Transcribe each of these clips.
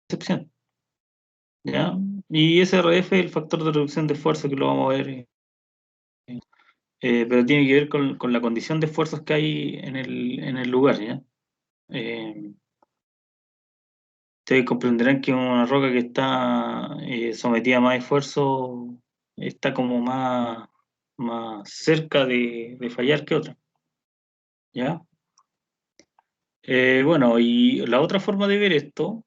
excepción, ¿ya? Y SRF es el factor de reducción de esfuerzo que lo vamos a ver, pero tiene que ver con la condición de esfuerzos que hay en el lugar, ¿ya? Eh, Ustedes comprenderán que una roca que está sometida a más esfuerzo está como más cerca de fallar que otra, ¿ya? Bueno, y la otra forma de ver esto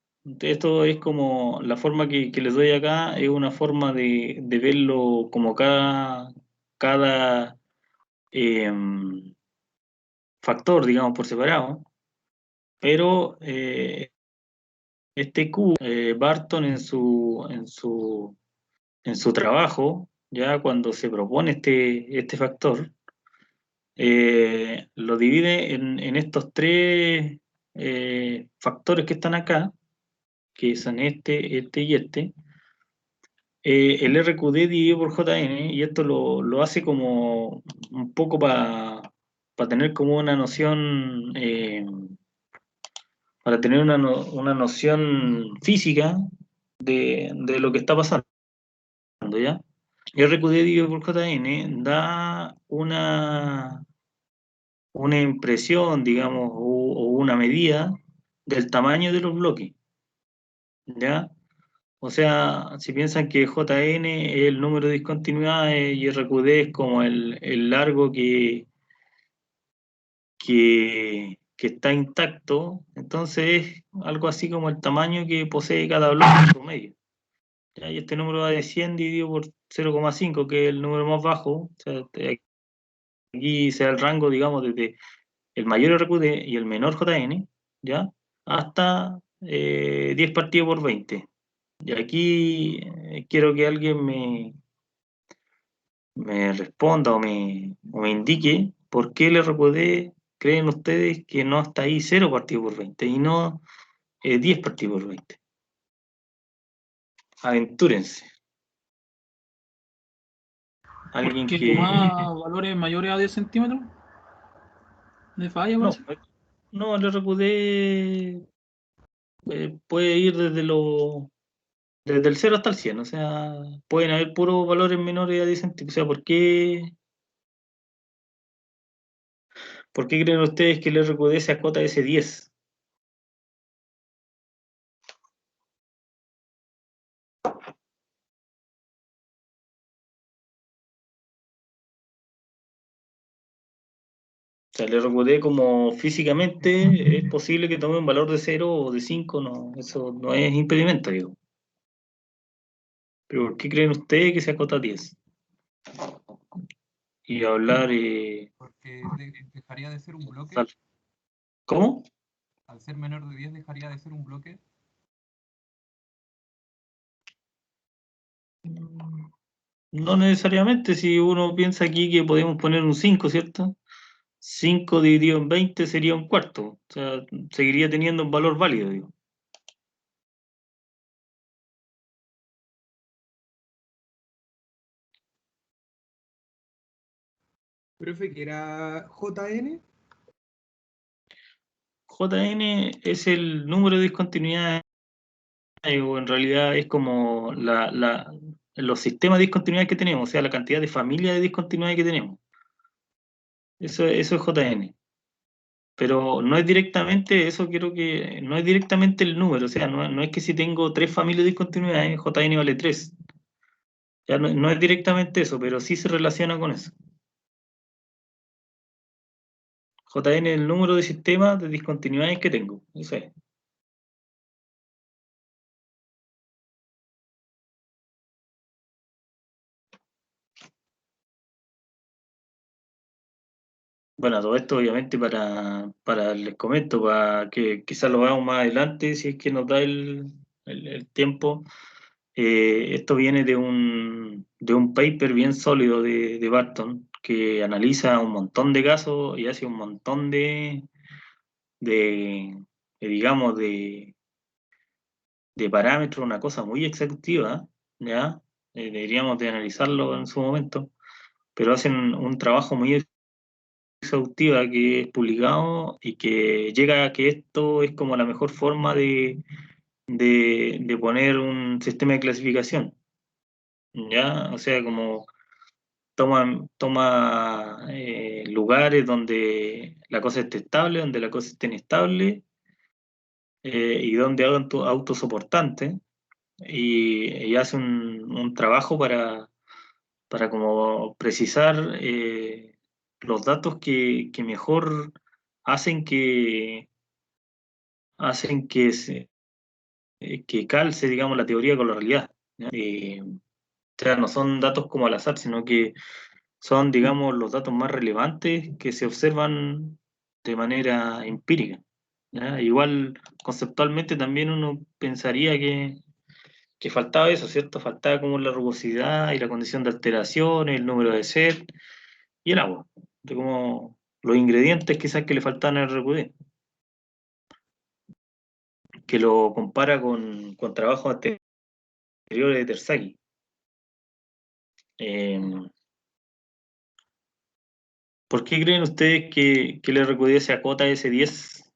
es como la forma que les doy acá, es una forma de verlo como cada eh, factor, digamos, por separado, pero este Q, Barton en su trabajo, ya cuando se propone este factor, lo divide en estos tres factores que están acá, que son este y este. El RQD dividido por JN, y esto lo hace como un poco para tener como una noción, para tener una noción física de lo que está pasando, ¿ya? RQD dividido por JN da una impresión, digamos, o una medida del tamaño de los bloques, ¿ya? O sea, si piensan que JN es el número de discontinuidades y RQD es como el largo que está intacto, entonces es algo así como el tamaño que posee cada bloque en su medio. ¿Ya? Y este número va de 100 dividido por 0,5, que es el número más bajo. O sea, aquí se da el rango, digamos, desde el mayor RQD y el menor JN, ¿ya? Hasta 10 partido por 20. Y aquí quiero que alguien me responda o me indique por qué el RQD creen ustedes que no está ahí 0 partido por 20 y no 10 partido por 20. Aventúrense. Alguien Porque que... más valores mayores a 10 centímetros de falla, No, parece. no, el RQD puede ir desde el 0 hasta el 100, o sea, pueden haber puros valores menores a 10 centímetros. O sea, ¿por qué creen ustedes que el RQD se acota a ese 10? O sea, el RQD como físicamente es posible que tome un valor de 0 o de 5, no, eso no es impedimento, digo. Pero ¿por qué creen ustedes que se acota a 10? Y hablar... Porque dejaría de ser un bloque. tal. ¿Cómo? Al ser menor de 10 dejaría de ser un bloque. No necesariamente, si uno piensa aquí que podemos poner un 5, ¿cierto? 5 dividido en 20 sería un cuarto, o sea, seguiría teniendo un valor válido, digo. Profe, que era JN. JN es el número de discontinuidades, o en realidad es como los sistemas de discontinuidad que tenemos, o sea, la cantidad de familias de discontinuidad que tenemos. Eso es JN. Pero no es directamente, eso quiero que, no es directamente el número, o sea, no es que si tengo tres familias de discontinuidades, JN vale 3. Ya no es directamente eso, pero sí se relaciona con eso. JN es el número de sistemas de discontinuidades que tengo. Eso es. Bueno, todo esto obviamente les comento, para que quizás lo hagamos más adelante, si es que nos da el tiempo. Esto viene de un paper bien sólido de Barton, que analiza un montón de casos y hace un montón digamos, de parámetros, una cosa muy exhaustiva, ¿ya? Deberíamos de analizarlo en su momento, pero hacen un trabajo muy exhaustiva que es publicado y que llega a que esto es como la mejor forma de poner un sistema de clasificación, ¿ya? O sea, como toma lugares donde la cosa esté estable, donde la cosa esté inestable, y donde hagan autosoportante, y hace un trabajo para como precisar los datos que mejor hacen que calce, digamos, la teoría con la realidad, ¿ya? O sea, no son datos como al azar, sino que son, digamos, los datos más relevantes que se observan de manera empírica, ¿ya? Igual, conceptualmente también uno pensaría que faltaba eso, ¿cierto? Faltaba como la rugosidad y la condición de alteración, el número de set y el agua, de como los ingredientes quizás que le faltaban al RQD, que lo compara con trabajos anteriores de Terzaghi. ¿Por qué creen ustedes que el RQD se acota a ese 10?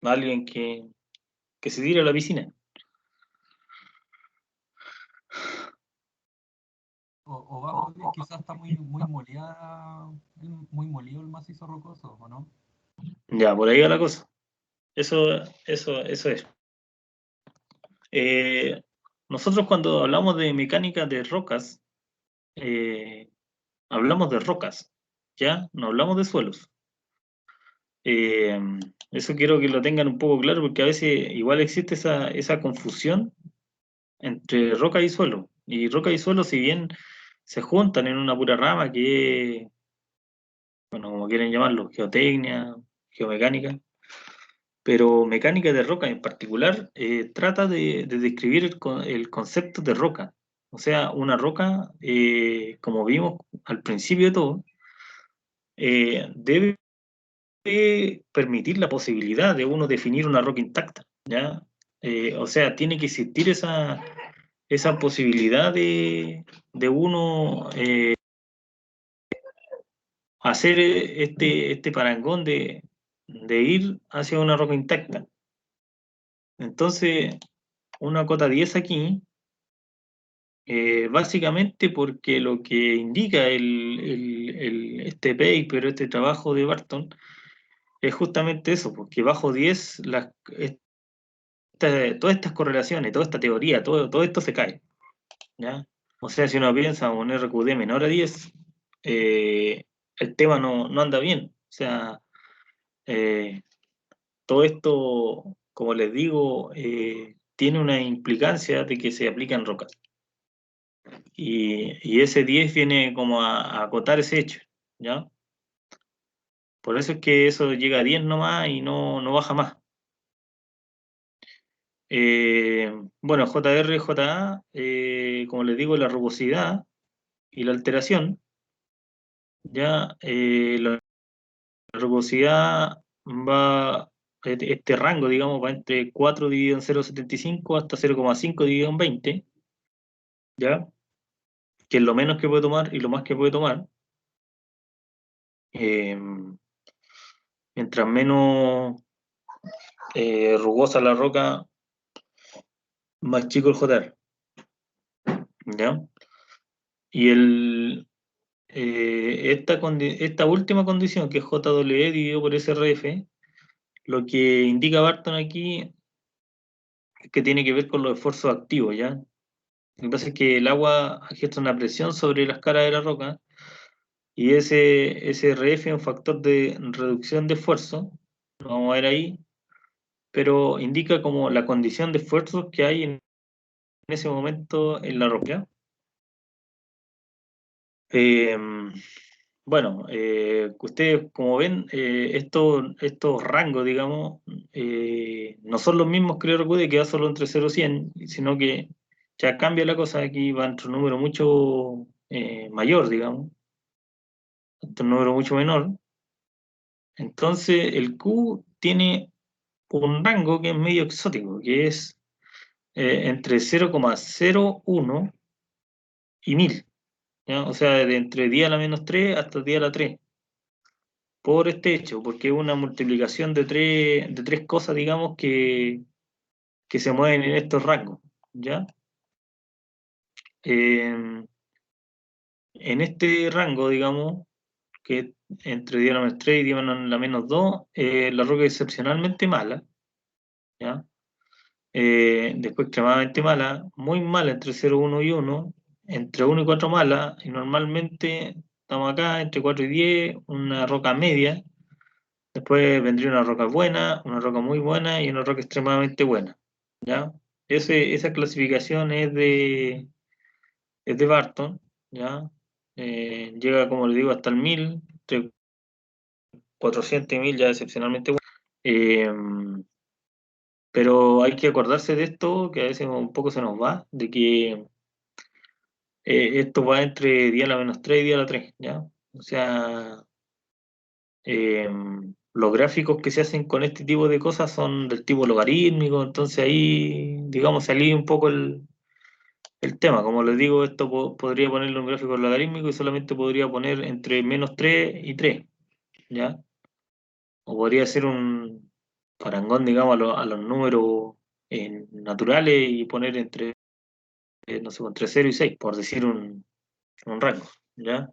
Alguien que se tire a la piscina. O bajo 10 quizás está muy molida, muy molido el macizo rocoso, ¿o no? Ya, por ahí va la cosa. Eso es. Eh, Nosotros cuando hablamos de mecánica de rocas, hablamos de rocas, ¿ya? No hablamos de suelos. Eh, Eso quiero que lo tengan un poco claro porque a veces igual existe esa confusión entre roca y suelo. Y roca y suelo, si bien se juntan en una pura rama que es, bueno, como quieren llamarlo, geotecnia, geomecánica, pero mecánica de roca en particular trata de describir el concepto de roca. O sea, una roca, como vimos al principio de todo, debe permitir la posibilidad de uno definir una roca intacta, ¿ya? O sea, tiene que existir esa posibilidad de uno hacer este parangón de ir hacia una roca intacta. Entonces, una cota 10 aquí, básicamente porque lo que indica este paper, este trabajo de Barton, es justamente eso, porque bajo 10 todas estas correlaciones, toda esta teoría, todo esto se cae, ¿ya? O sea, si uno piensa un RQD menor a 10, el tema no anda bien. O sea, eh, todo esto, como les digo, tiene una implicancia de que se aplica en rocas. Y ese 10 viene como a acotar ese hecho, ¿ya? Por eso es que eso llega a 10 nomás y no baja más. Bueno, JR, JA, como les digo, la rugosidad y la alteración, ya la rugosidad va, este rango, digamos, va entre 4 dividido en 0,75 hasta 0,5 dividido en 20, ya, que es lo menos que puede tomar y lo más que puede tomar. Eh, Mientras menos rugosa la roca, más chico el JR, ¿ya? Y esta última condición, que es JW dividido por SRF, lo que indica Barton aquí es que tiene que ver con los esfuerzos activos, ¿ya? Lo que pasa es que el agua ejerce una presión sobre las caras de la roca y ese SRF es un factor de reducción de esfuerzo, lo vamos a ver ahí, pero indica como la condición de esfuerzos que hay en ese momento en la roca. Eh, bueno, ustedes como ven, estos rangos, digamos, no son los mismos que el RQD, que va solo entre 0 y 100, sino que ya cambia la cosa, aquí va entre un número mucho mayor, digamos, entre un número mucho menor. Entonces, el Q tiene un rango que es medio exótico, que es entre 0,01 y 1000, ¿ya? O sea, de entre 10 a la menos 3 hasta 10 a la 3. por este hecho, porque es una multiplicación de tres cosas, digamos, que se mueven en estos rangos, ¿ya? En este rango, digamos, que entre 10 a la menos 3 y 10 a la menos 2, la roca es excepcionalmente mala, ¿ya? Después extremadamente mala, muy mala entre 0, 1 y 1, entre 1 y 4 mala, y normalmente estamos acá entre 4 y 10, una roca media, después vendría una roca buena, una roca muy buena y una roca extremadamente buena, ¿ya? Esa clasificación es de Barton, ¿ya? Llega, como le digo, hasta el 1000, entre 400 y 1000 ya excepcionalmente bueno. Pero hay que acordarse de esto, que a veces un poco se nos va, de que esto va entre 10 a la menos 3 y 10 a la 3, ¿ya? O sea, eh, los gráficos que se hacen con este tipo de cosas son del tipo logarítmico, entonces ahí, digamos, salí un poco el tema. Como les digo, esto podría ponerlo en gráfico logarítmico y solamente podría poner entre menos 3 y 3, ¿ya? O podría ser un parangón, digamos, a los números naturales y poner entre, no sé, entre 0 y 6, por decir un rango, ¿ya?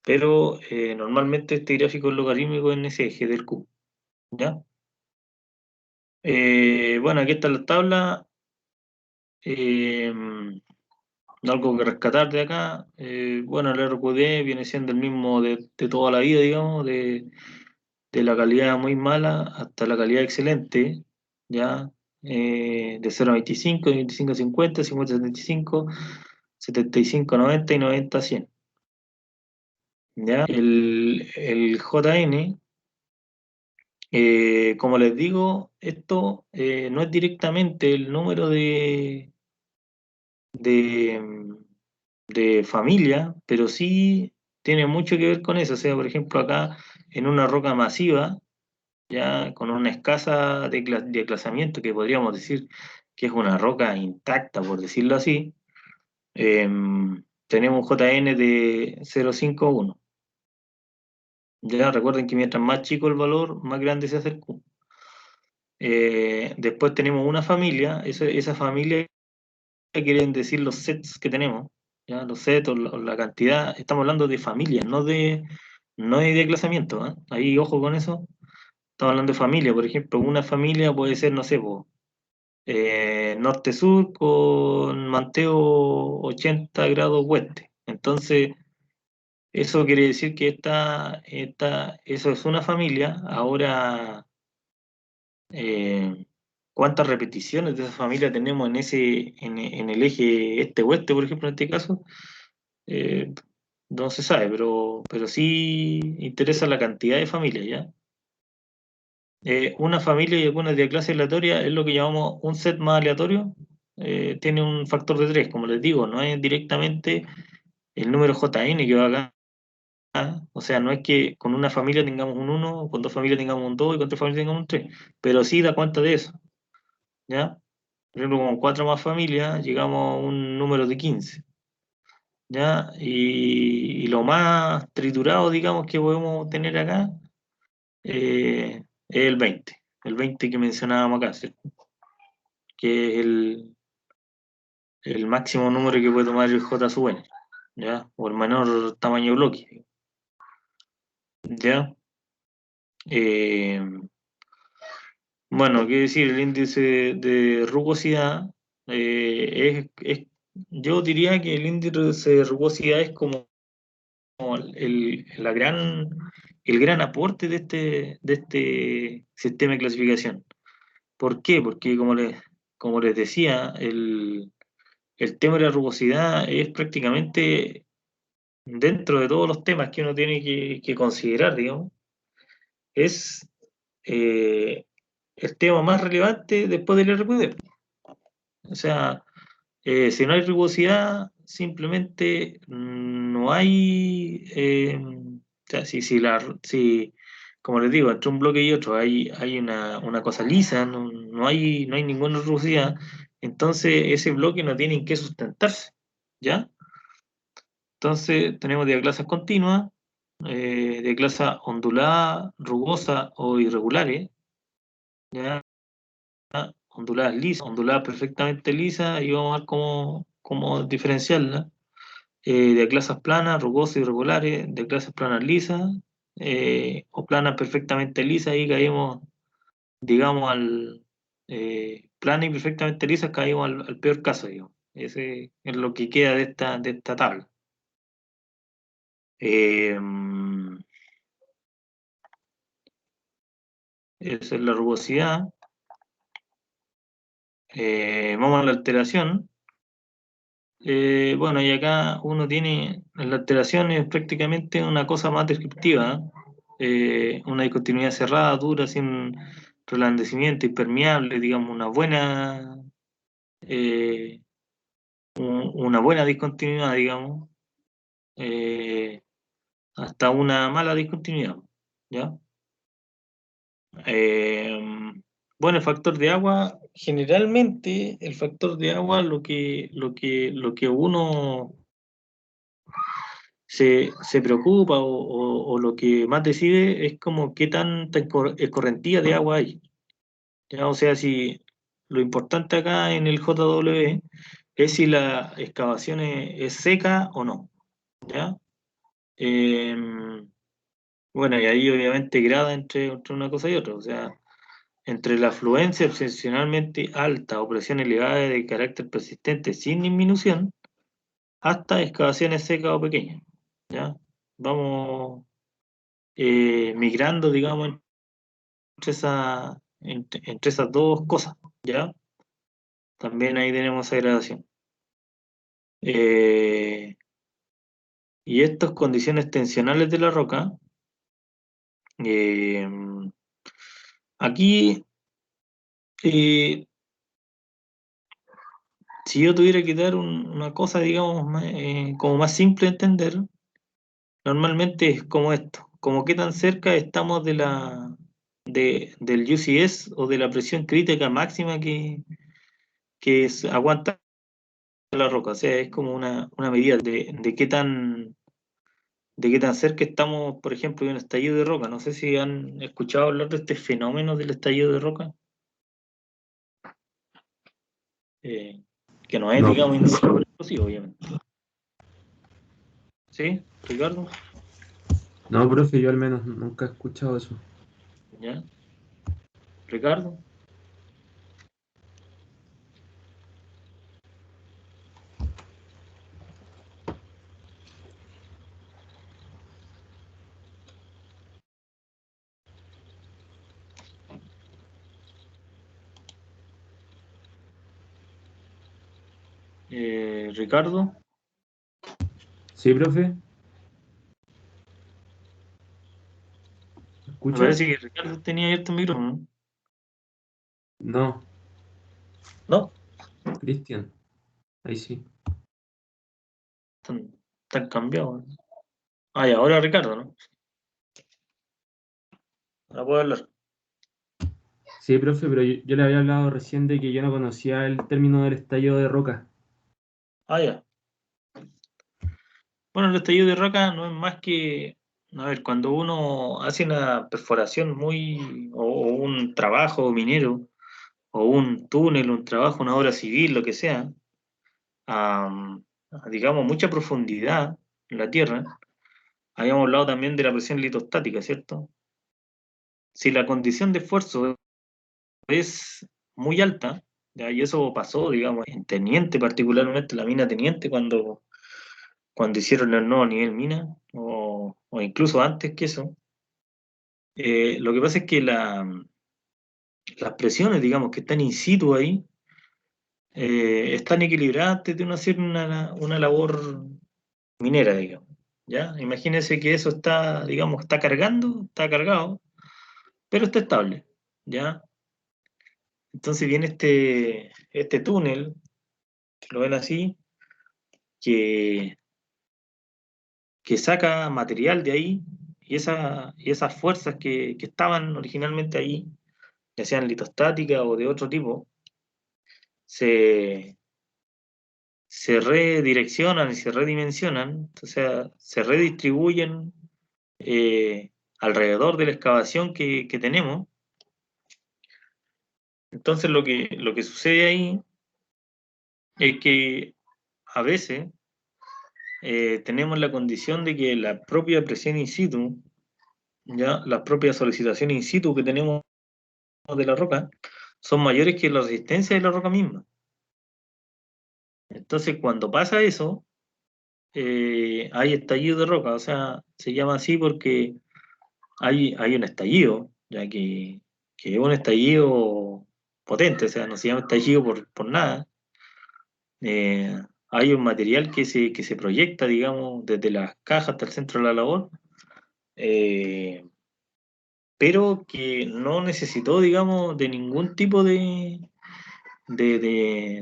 Pero normalmente este gráfico es logarítmico en ese eje del Q, ¿ya? Bueno, aquí está la tabla. eh, Algo que rescatar de acá. Bueno, el RQD viene siendo el mismo de toda la vida, digamos, de la calidad muy mala hasta la calidad excelente, ¿ya? De 0 a 25, de 25 a 50, 50 a 75, 75 a 90 y 90 a 100. ¿Ya? El JN, como les digo, esto no es directamente el número de, de familia, pero sí tiene mucho que ver con eso. O sea, por ejemplo, acá en una roca masiva, ya con una escasa de aclasamiento, que podríamos decir que es una roca intacta, por decirlo así, tenemos un JN de 0,51. Ya recuerden que mientras más chico el valor, más grande se hace el Q. Después tenemos una familia, esa familia quieren decir los sets que tenemos, ¿ya? Los sets o la cantidad, estamos hablando de familia, no de desplazamiento, ¿eh? Ahí ojo con eso, estamos hablando de familia, por ejemplo, una familia puede ser, no sé, norte-sur con manteo 80 grados oeste. Entonces, eso quiere decir que eso es una familia. Ahora, eh, ¿cuántas repeticiones de esa familia tenemos en el eje este-oeste, por ejemplo, en este caso? Eh, no se sabe, pero sí interesa la cantidad de familias, ¿ya? Una familia y alguna de clase aleatoria es lo que llamamos un set más aleatorio. Tiene un factor de 3, como les digo, no es directamente el número JN que va acá. O sea, no es que con una familia tengamos un 1, con dos familias tengamos un 2 y con tres familias tengamos un 3, pero sí da cuenta de eso, ¿ya? Por ejemplo, con cuatro más familias llegamos a un número de 15, ¿ya? Y lo más triturado, digamos, que podemos tener acá es el 20 que mencionábamos acá, ¿cierto? Que es el máximo número que puede tomar el J sub n, ¿ya? O el menor tamaño de bloque, ¿ya? Eh, bueno, quiere decir, el índice de rugosidad yo diría que el índice de rugosidad es como el, la gran, el gran aporte de este sistema de clasificación. ¿Por qué? Porque como les decía, el tema de la rugosidad es prácticamente dentro de todos los temas que uno tiene que considerar, digamos, es eh, el tema más relevante después del RQD. O sea, si no hay rugosidad, simplemente no hay, o sea, si, como les digo, entre un bloque y otro hay una cosa lisa, no hay ninguna rugosidad, entonces ese bloque no tiene en qué sustentarse, ¿ya? Entonces tenemos diaclasas continuas, de clase ondulada, rugosa o irregulares, ¿ya? Onduladas lisas, onduladas perfectamente lisas, y vamos a ver cómo diferenciarlas. De clases planas, rugosas, irregulares, de clases planas lisas, o planas perfectamente lisas, ahí caímos, digamos, planas y perfectamente lisas, caímos al peor caso, digamos. Ese es lo que queda de esta tabla. Eh, Esa es la rugosidad. Vamos a la alteración. Bueno, y acá uno tiene, la alteración es prácticamente una cosa más descriptiva, una discontinuidad cerrada, dura, sin reblandecimiento, impermeable, digamos, eh, una buena discontinuidad, digamos, eh, hasta una mala discontinuidad, ¿ya? Eh, bueno, el factor de agua, generalmente el factor de agua lo que uno se preocupa o lo que más decide es como qué tanta escorrentía de agua hay. ¿Ya? O sea, si lo importante acá en el JW es si la excavación es seca o no. ¿Ya? Bueno, y ahí obviamente grada entre una cosa y otra. O sea, entre la afluencia excepcionalmente alta o presión elevada de carácter persistente sin disminución, hasta excavaciones secas o pequeñas. ¿Ya? Vamos migrando, digamos, entre esas dos cosas, ¿ya? También ahí tenemos esa gradación. Eh, y estas condiciones tensionales de la roca, eh, aquí, eh, si yo tuviera que dar una cosa, digamos, como más simple de entender, normalmente es como esto, como qué tan cerca estamos del UCS o de la presión crítica máxima que aguanta la roca. O sea, es como una medida de qué tan cerca estamos, por ejemplo, de un estallido de roca. No sé si han escuchado hablar de este fenómeno del estallido de roca, eh, que no es, No, digamos, indicador explosivo, obviamente. ¿Sí, Ricardo? no, profe, yo al menos nunca he escuchado eso. ¿Ya? ¿Ricardo? ¿Ricardo? ¿Sí, profe? Me ¿Escucha? parece que Ricardo tenía abierto el micrófono. No, ¿No? Cristian, ahí sí. Están cambiados. Ah, y ahora Ricardo, ¿no? Ahora puedo hablar. Sí, profe, pero yo le había hablado recién de que yo no conocía el término del estallido de roca. Ah, ya. Bueno, el estallido de roca no es más que, a ver, cuando uno hace una perforación o un trabajo minero, o un túnel, un trabajo, una obra civil, lo que sea, a, digamos, mucha profundidad en la tierra. Habíamos hablado también de la presión litostática, ¿cierto? Si la condición de esfuerzo es muy alta, ¿ya? Y eso pasó, digamos, en Teniente, particularmente la mina Teniente, cuando hicieron el nuevo nivel mina, o incluso antes que eso. Lo que pasa es que las presiones, digamos, que están in situ ahí, están equilibradas antes de uno hacer una labor minera, digamos. ¿Ya? Imagínense que eso está, digamos, está cargado, pero está estable. ¿Ya? Entonces viene este túnel, que lo ven así, que, que saca material de ahí, y esas fuerzas que estaban originalmente ahí, ya sean litostáticas o de otro tipo, se, se redireccionan y se redimensionan, o sea, se redistribuyen alrededor de la excavación que tenemos. Entonces lo que sucede ahí es que a veces tenemos la condición de que la propia presión in situ, ya las propias solicitaciones in situ que tenemos de la roca, son mayores que la resistencia de la roca misma. Entonces cuando pasa eso, hay estallido de roca, o sea, se llama así porque hay un estallido, ya que es un estallido potente, o sea, no se llama estallido por nada. Hay un material que se proyecta, digamos, desde las cajas hasta el centro de la labor, eh, pero que no necesitó, digamos, de ningún tipo de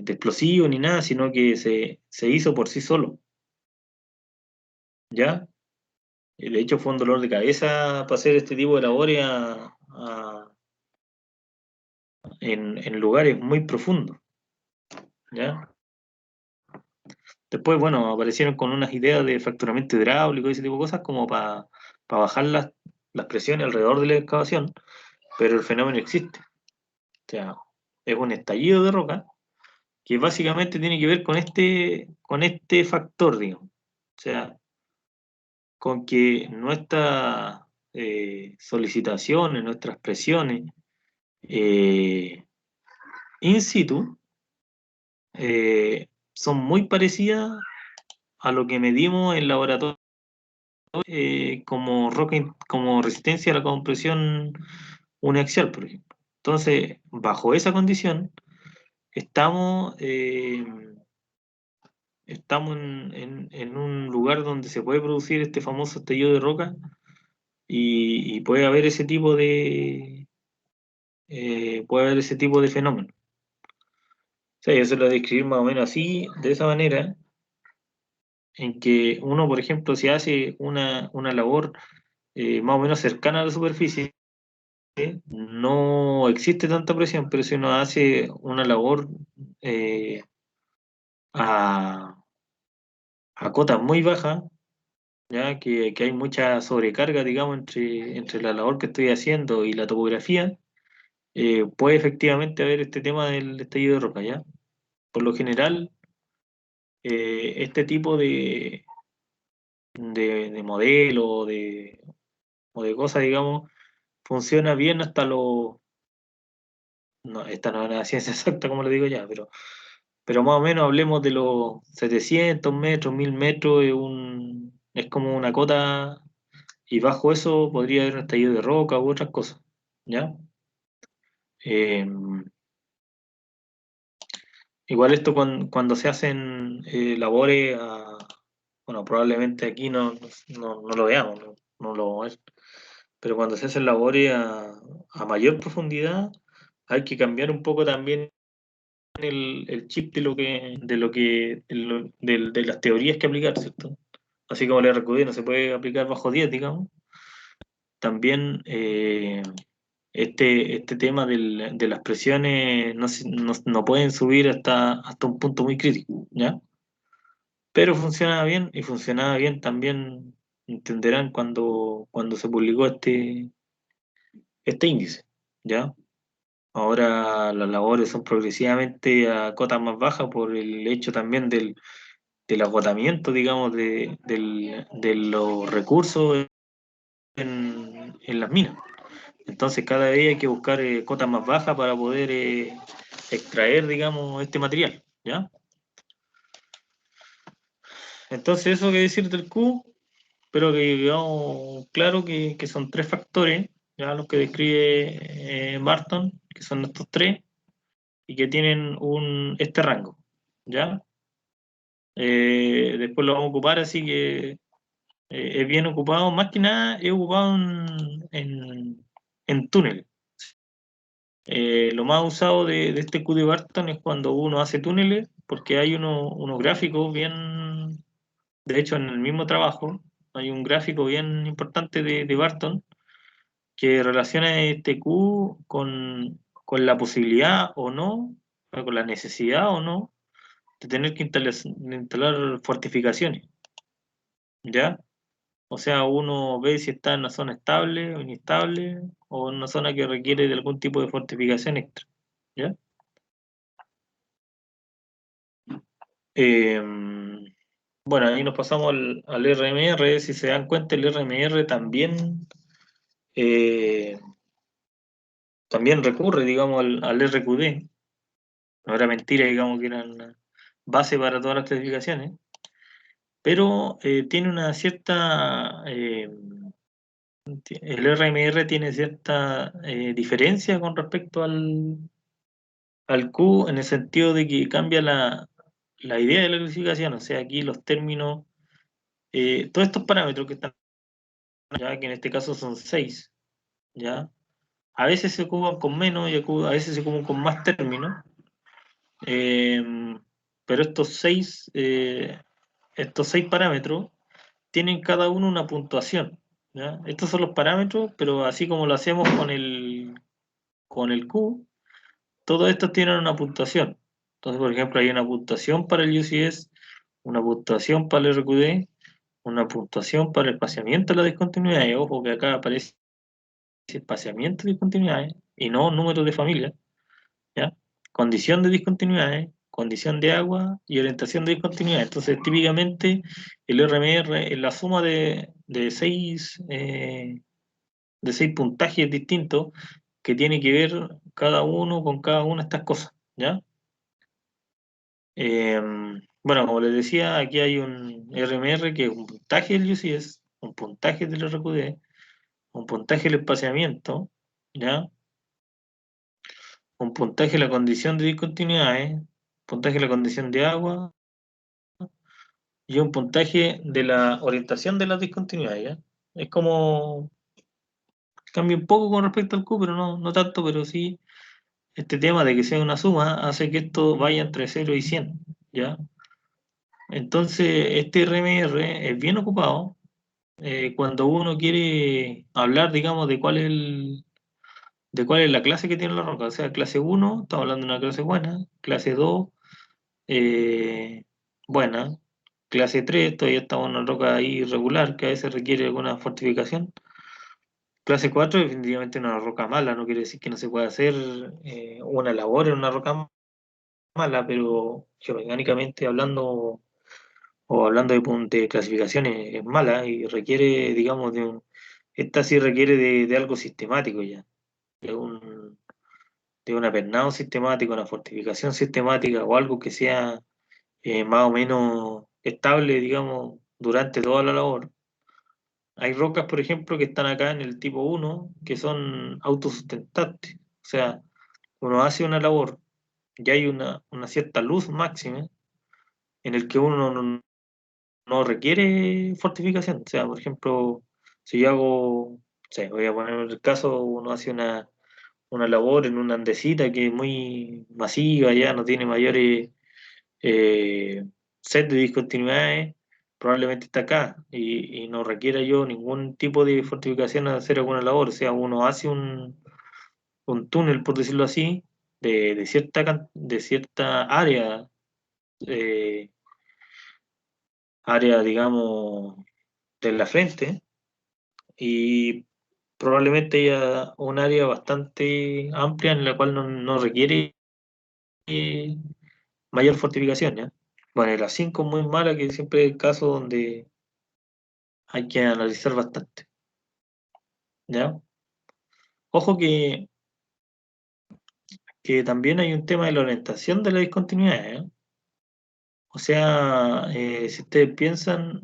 explosivo ni nada, sino que se hizo por sí solo, ¿ya? De hecho, fue un dolor de cabeza para hacer este tipo de labores en lugares muy profundos, ¿ya? Después, bueno, aparecieron con unas ideas de fracturamiento hidráulico y ese tipo de cosas como para bajar las presiones alrededor de la excavación, pero el fenómeno existe. O sea, es un estallido de roca que básicamente tiene que ver con este factor, digamos. O sea, con que nuestras solicitaciones, nuestras presiones in situ son muy parecidas a lo que medimos en laboratorio como roca, como resistencia a la compresión uniaxial, por ejemplo. Entonces, bajo esa condición, estamos, estamos en un lugar donde se puede producir este famoso estallido de roca y puede haber ese tipo de fenómeno. O sea, yo se lo voy a describir más o menos así, de esa manera, en que uno, por ejemplo, si hace una labor más o menos cercana a la superficie, no existe tanta presión, pero si uno hace una labor eh, a, a cotas muy bajas, ya que hay mucha sobrecarga, digamos, entre la labor que estoy haciendo y la topografía, puede efectivamente haber este tema del estallido de roca, ¿ya? Por lo general, este tipo de modelo o de cosas, digamos, funciona bien hasta los... No, esta no es una ciencia exacta, como le digo ya, pero más o menos hablemos de los 700 metros, 1000 metros, es como una cota, y bajo eso podría haber un estallido de roca u otras cosas, ¿ya? Eh, Igual esto cuando se hacen labores, bueno, probablemente aquí no lo veamos, no lo vamos a ver, pero cuando se hacen labores a mayor profundidad, hay que cambiar un poco también el chip de las teorías que aplicar, ¿cierto? Así como el RQD no se puede aplicar bajo 10, digamos, también este tema de las presiones no pueden subir hasta un punto muy crítico, ¿ya? Pero funciona bien y funcionaba bien también, entenderán, cuando se publicó este índice, ¿ya? Ahora las labores son progresivamente a cotas más bajas por el hecho también del agotamiento, digamos, de los recursos en las minas. Entonces cada vez hay que buscar cotas más bajas para poder extraer, digamos, este material, ¿ya? Entonces eso que decir del Q, pero que quedamos claro que son tres factores, ya los que describe Barton, que son estos tres, y que tienen este rango, ¿ya? Después lo vamos a ocupar, así que es bien ocupado, más que nada es ocupado en túneles. Lo más usado de este Q de Barton es cuando uno hace túneles, porque hay unos gráficos bien, de hecho en el mismo trabajo, hay un gráfico bien importante de Barton que relaciona este Q con la posibilidad o no, o con la necesidad o no, de tener que instalar fortificaciones, ¿ya? O sea, uno ve si está en una zona estable o inestable, o en una zona que requiere de algún tipo de fortificación extra. ¿Ya? Bueno, ahí nos pasamos al RMR. Si se dan cuenta, el RMR eh, también recurre, digamos, al RQD. No era mentira, digamos, que eran base para todas las clasificaciones, pero tiene una cierta, el RMR tiene cierta diferencia con respecto al Q, en el sentido de que cambia la idea de la clasificación. O sea, aquí los términos, todos estos parámetros que están, ya que en este caso son 6, ¿ya? A veces se ocupan con menos y a veces se ocupan con más términos, eh, pero estos seis parámetros tienen cada uno una puntuación, ¿ya? Estos son los parámetros, pero así como lo hacemos con el Q, todos estos tienen una puntuación. Entonces, por ejemplo, hay una puntuación para el UCS, una puntuación para el RQD, una puntuación para el espaciamiento de la discontinuidad. Ojo que acá aparece espaciamiento de discontinuidades y no número de familia, ¿ya? Condición de discontinuidades, condición de agua y orientación de discontinuidades. Entonces, típicamente, el RMR es la suma de seis puntajes distintos que tiene que ver cada uno con cada una de estas cosas, ¿ya? Bueno, como les decía, aquí hay un RMR que es un puntaje del UCS, un puntaje del RQD, un puntaje del espaciamiento, ¿ya? Un puntaje de la condición de discontinuidades, puntaje de la condición de agua y un puntaje de la orientación de las discontinuidades, ¿ya? Es como, cambia un poco con respecto al Q, pero no tanto, pero sí, este tema de que sea una suma hace que esto vaya entre 0 y 100, ¿ya? Entonces, este RMR es bien ocupado cuando uno quiere hablar, digamos, de cuál es la clase que tiene la roca. O sea, clase 1, estamos hablando de una clase buena, clase 2, eh, buena, clase 3, todavía estamos en una roca ahí irregular, que a veces requiere alguna fortificación. Clase 4, definitivamente una roca mala, no quiere decir que no se pueda hacer una labor en una roca mala, pero geomecánicamente hablando, o hablando de clasificaciones, es mala y requiere, digamos, esta sí requiere de algo sistemático ya, de un apernado sistemático, una fortificación sistemática o algo que sea más o menos estable, digamos, durante toda la labor. Hay rocas, por ejemplo, que están acá en el tipo 1 que son autosustentantes. O sea, uno hace una labor y hay una cierta luz máxima en el que uno no requiere fortificación. O sea, por ejemplo, si yo hago, no sé, voy a poner el caso, uno hace una labor en una andesita que es muy masiva, ya no tiene mayores set de discontinuidades, probablemente está acá y no requiera yo ningún tipo de fortificación al hacer alguna labor. O sea, uno hace un túnel, por decirlo así, de cierta eh, área, digamos, de la frente, y probablemente haya un área bastante amplia en la cual no requiere eh, mayor fortificación, ¿ya? Bueno, y la 5 es muy mala, que siempre es el caso donde hay que analizar bastante, ¿ya? Ojo que también hay un tema de la orientación de la discontinuidad, ¿eh? O sea, si ustedes piensan,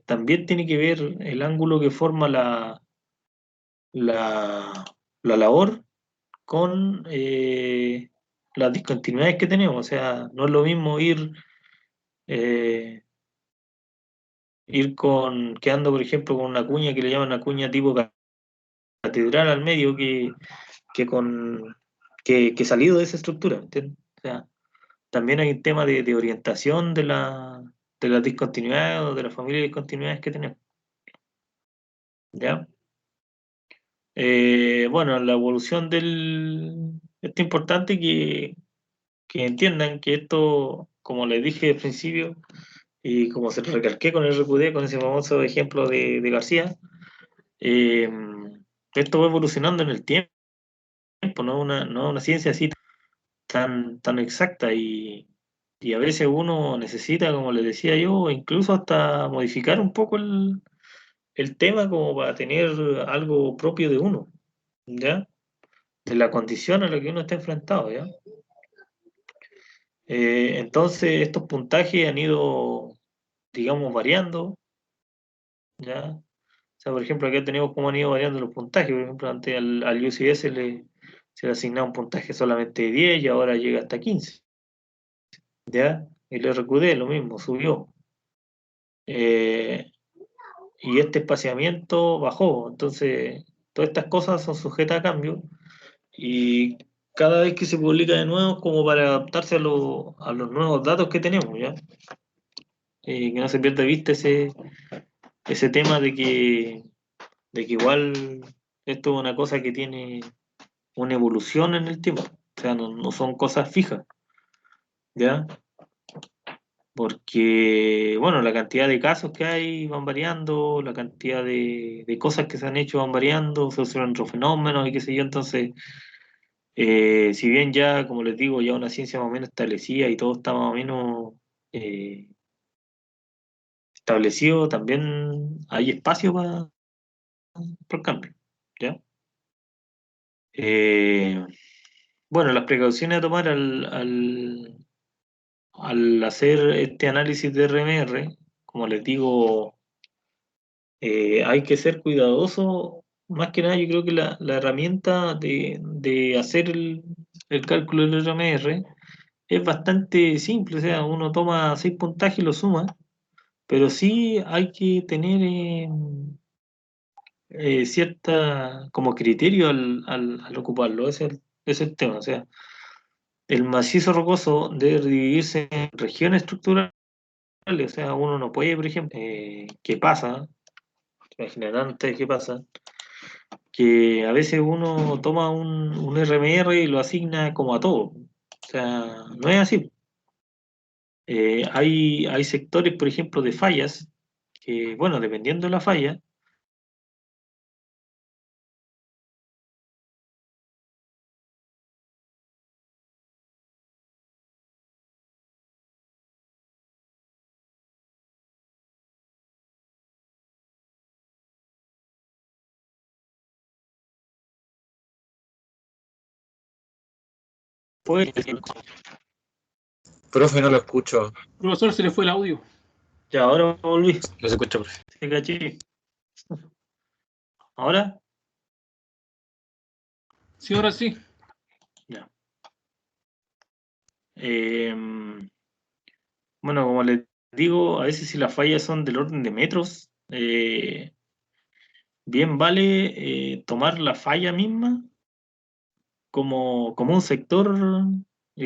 también tiene que ver el ángulo que forma la labor con las discontinuidades que tenemos. O sea, no es lo mismo eh, ir quedando, por ejemplo, con una cuña que le llaman una cuña tipo catedral al medio que con que salido de esa estructura, ¿entiendes? O sea, también hay un tema de orientación de las discontinuidades o de la familia de discontinuidades que tenemos, ¿ya? Bueno, la evolución esto es importante que entiendan que esto, como les dije al principio, y como se lo recalqué con el RQD, con ese famoso ejemplo de García, eh, esto va evolucionando en el tiempo, no es una ciencia así tan exacta y a veces uno necesita, como les decía yo, incluso hasta modificar un poco el tema como para tener algo propio de uno, ¿ya? De la condición a la que uno está enfrentado, ¿ya? Entonces estos puntajes han ido, digamos, variando, ¿ya? O sea, por ejemplo, acá tenemos cómo han ido variando los puntajes. Por ejemplo, antes al UCS se le asignaba un puntaje solamente de 10 y ahora llega hasta 15, ¿ya? El RQD lo mismo, subió. Eh, y este espaciamiento bajó. Entonces, todas estas cosas son sujetas a cambio y cada vez que se publica de nuevo, como para adaptarse a los nuevos datos que tenemos, ¿ya? Que no se pierda de vista ese tema de que igual esto es una cosa que tiene una evolución en el tiempo, o sea, no son cosas fijas, ¿ya? Porque, bueno, la cantidad de casos que hay van variando, la cantidad de cosas que se han hecho van variando, se observan otros fenómenos y qué sé yo, entonces, si bien ya, como les digo, ya una ciencia más o menos establecida y todo está más o menos eh, establecido, también hay espacio para el cambio, ¿ya? Eh, bueno, las precauciones a tomar al hacer este análisis de RMR, como les digo, hay que ser cuidadoso. Más que nada, yo creo que la herramienta de hacer el cálculo del RMR es bastante simple, o sea, uno toma 6 puntajes y lo suma, pero sí hay que tener cierta como criterio al ocuparlo, ese es el tema, o sea, el macizo rocoso debe dividirse en regiones estructurales, o sea, uno no puede, por ejemplo, ¿qué pasa? Generalmente, ¿qué pasa? Que a veces uno toma un RMR y lo asigna como a todo. O sea, no es así. Hay sectores, por ejemplo, de fallas, que, bueno, dependiendo de la falla, puede. Profe, no lo escucho. Profesor, se le fue el audio. Ya, ahora volví. No se escucha, profe. Se caché. ¿Ahora? Sí, ahora sí. Ya. Bueno, como les digo, a veces si las fallas son del orden de metros, bien vale tomar la falla misma como un sector,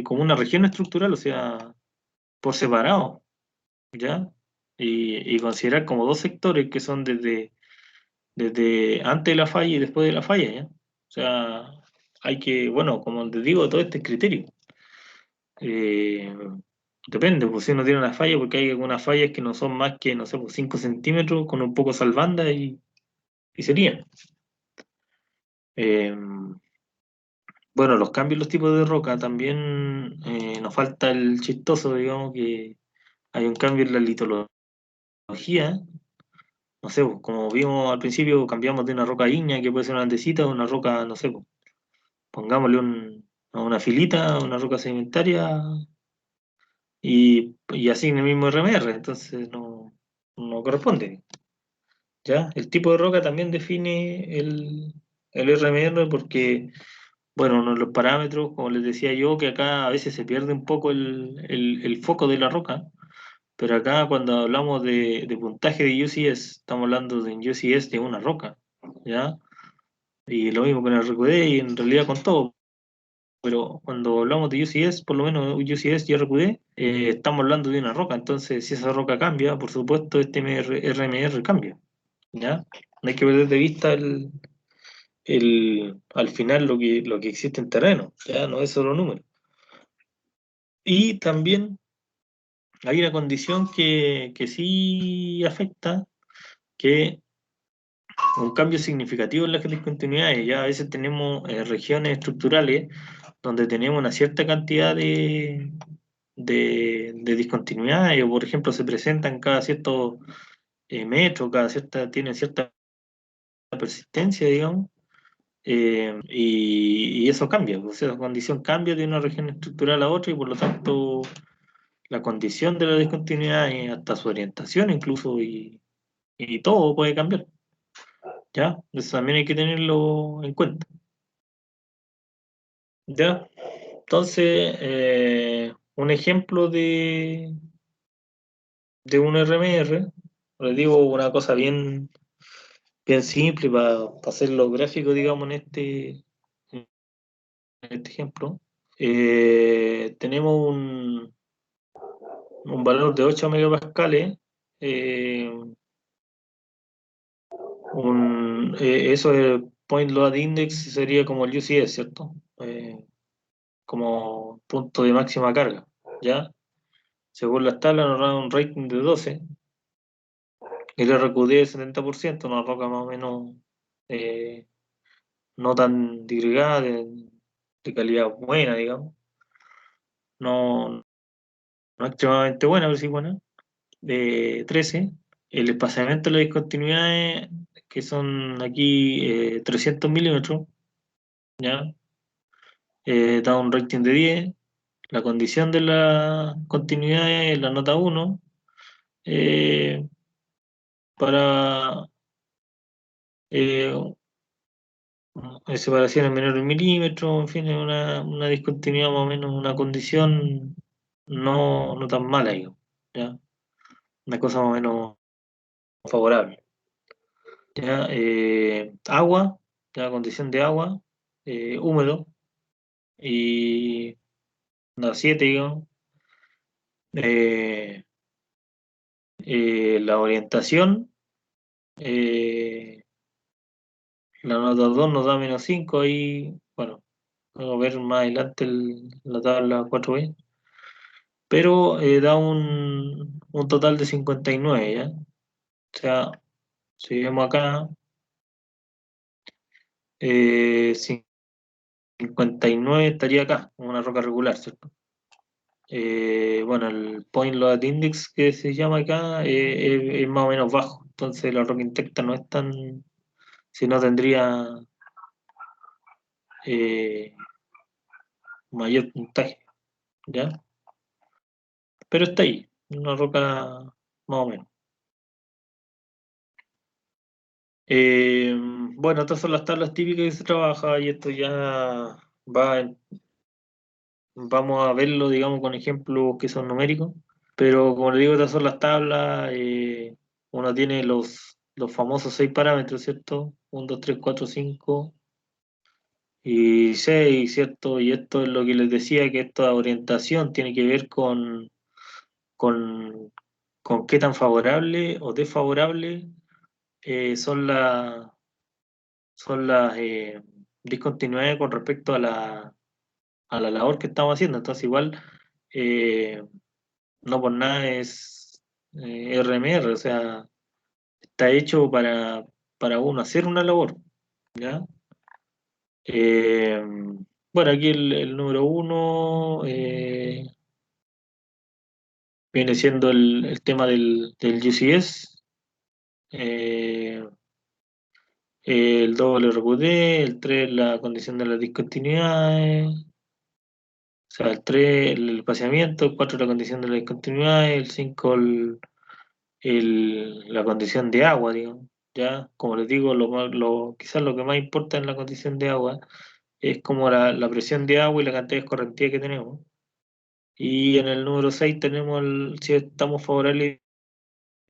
como una región estructural, o sea, por separado, ¿ya? Y considerar como dos sectores que son desde antes de la falla y después de la falla, ¿ya? O sea, hay que, bueno, como les digo, todo este criterio. Eh, Depende, pues si uno tiene una falla, porque hay algunas fallas que no son más que, no sé, pues 5 centímetros con un poco salvanda y serían. Eh, bueno, los cambios en los tipos de roca también nos falta el chistoso, digamos, que hay un cambio en la litología. No sé, pues, como vimos al principio, cambiamos de una roca ígnea, que puede ser una andesita, a una roca, no sé, pues, pongámosle a una filita, a una roca sedimentaria, y así en el mismo RMR, entonces no corresponde. ¿Ya? El tipo de roca también define el RMR porque, bueno, uno de los parámetros, como les decía yo, que acá a veces se pierde un poco el foco de la roca, pero acá cuando hablamos de puntaje de UCS, estamos hablando de un UCS de una roca, ¿ya? Y lo mismo con el RQD y en realidad con todo. Pero cuando hablamos de UCS, por lo menos UCS y RQD, estamos hablando de una roca. Entonces, si esa roca cambia, por supuesto, este RMR cambia. ¿Ya? No hay que perder de vista al final lo que existe en terreno. ¿Ya? No es solo número. Y también hay una condición que sí afecta, que un cambio significativo en las discontinuidades. Ya a veces tenemos regiones estructurales donde tenemos una cierta cantidad de discontinuidades, o por ejemplo se presentan cada cierto metro, tienen cierta persistencia, digamos, y eso cambia, o sea, la condición cambia de una región estructural a otra y por lo tanto la condición de la discontinuidad hasta su orientación incluso y todo puede cambiar, ¿ya? Eso también hay que tenerlo en cuenta, ¿ya? Entonces, un ejemplo de un RMR, les digo una cosa bien simple para hacerlo gráfico, digamos, en este ejemplo. Tenemos un valor de 8 megapascales. eh, Eso es Point Load Index, sería como el UCS, ¿cierto? Como punto de máxima carga, ¿ya? Según las tablas nos da un rating de 12. El RQD de 70%, una roca más o menos eh, no tan disgregada, de calidad buena, digamos. No, no extremadamente buena, pero sí buena. De 13. El espaciamiento de las discontinuidades, que son aquí 300 milímetros, ¿ya? Da un rating de 10. La condición de la continuidad es la nota 1. eh, para eh, separaciones menores de un milímetro, en fin, es una discontinuidad más o menos, una condición no tan mala, digamos, ¿ya? Una cosa más o menos favorable. ¿Ya? Agua, ya condición de agua, húmedo, y la 7, digamos. Eh, la orientación, eh, la nota 2 nos da -5 ahí, bueno, vamos a ver más adelante la tabla 4B, pero da un total de 59, ¿ya? O sea, si vemos acá, 59 estaría acá, como una roca regular, ¿cierto? Bueno, el Point Load Index que se llama acá es más o menos bajo, entonces la roca intacta no es tan, si no tendría eh, mayor puntaje, ¿ya? Pero está ahí, una roca más o menos. Bueno, estas son las tablas típicas que se trabaja y esto ya va, vamos a verlo, digamos, con ejemplos que son numéricos. Pero como le digo, estas son las tablas. Uno tiene los famosos 6 parámetros, ¿cierto? 1, 2, 3, 4, 5 y 6, ¿cierto? Y esto es lo que les decía, que esta orientación tiene que ver con, con qué tan favorable o desfavorable son las discontinuidades con respecto a la labor que estamos haciendo. Entonces, igual, eh, no por nada es RMR, o sea, está hecho para uno hacer una labor, ¿ya? Eh, bueno, aquí el número 1 viene siendo el tema del UCS, eh, el doble RQD, el 3 la condición de las discontinuidades, o sea, el 3 el espaciamiento, el 4 la condición de la discontinuidad, el 5 la condición de agua, digamos. Ya, como les digo, quizás lo que más importa en la condición de agua es como la presión de agua y la cantidad de escorrentía que tenemos. Y en el número 6 tenemos si estamos favorables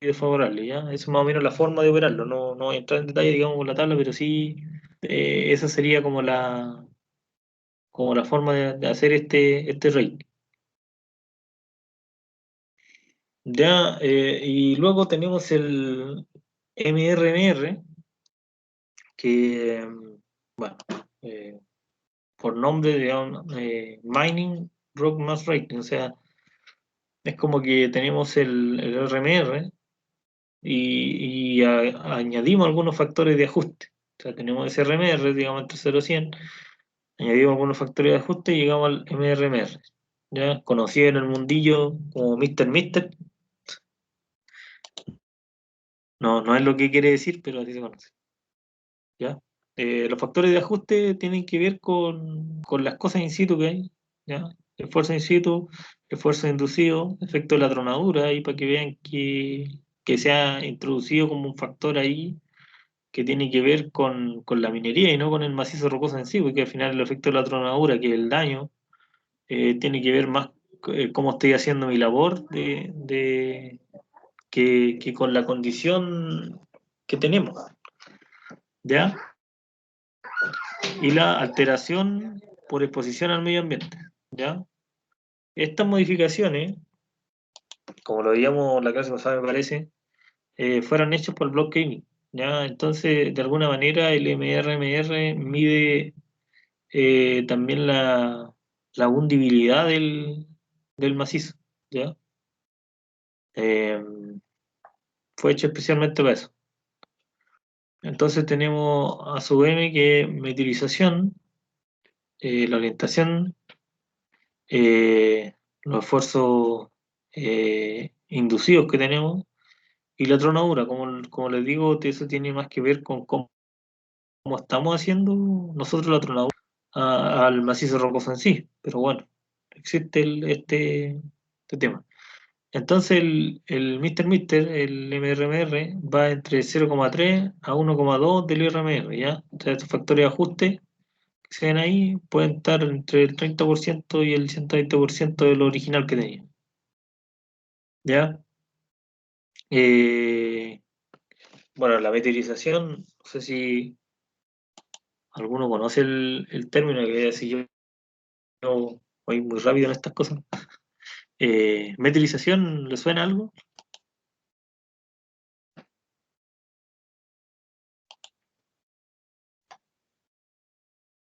y desfavorables, ¿ya? Esa es más o menos la forma de operarlo. No voy a entrar en detalle, digamos, con la tabla, pero sí, esa sería como la forma de hacer este rating. Ya, y luego tenemos el MRMR, que, bueno, eh, por nombre, digamos, Mining Rock Mass Rating, o sea, Es como que tenemos el RMR y añadimos algunos factores de ajuste. O sea, tenemos ese RMR, digamos, entre 0 y 100, añadimos algunos factores de ajuste y llegamos al MRMR, ¿ya? Conocido en el mundillo como Mr. Mister. No, no es lo que quiere decir, pero así se conoce, ¿ya? Los factores de ajuste tienen que ver con las cosas in situ que hay, ¿ya? Esfuerzo in situ, esfuerzo inducido, efecto de la tronadura, ahí para que vean que se ha introducido como un factor ahí que tiene que ver con la minería y no con el macizo rocoso en sí, porque al final el efecto de la tronadura, que es el daño, tiene que ver más cómo estoy haciendo mi labor que con la condición que tenemos, ¿ya? Y la alteración por exposición al medio ambiente, ¿ya? Estas modificaciones, como lo veíamos la clase pasada me parece, fueron hechas por el blockchain, ¿ya? Entonces, de alguna manera, el MRMR mide también la hundibilidad del macizo, ¿ya? Eh, Fue hecho especialmente para eso. Entonces tenemos a sub m que es metilización, la orientación, los esfuerzos inducidos que tenemos y la tronadura. Como les digo, eso tiene más que ver con cómo estamos haciendo nosotros la tronadura al macizo rocoso en sí. Pero bueno, existe este tema. Entonces el Mr. el MRMR, va entre 0,3 a 1,2 del IRMR, ¿ya? O sea, estos factores de ajuste que se ven ahí pueden estar entre el 30% y el 120% de lo original que tenía, ¿ya? Eh, bueno, la meteorización, no sé si alguno conoce el término, que si yo voy muy rápido en estas cosas. ¿Meteorización le suena algo?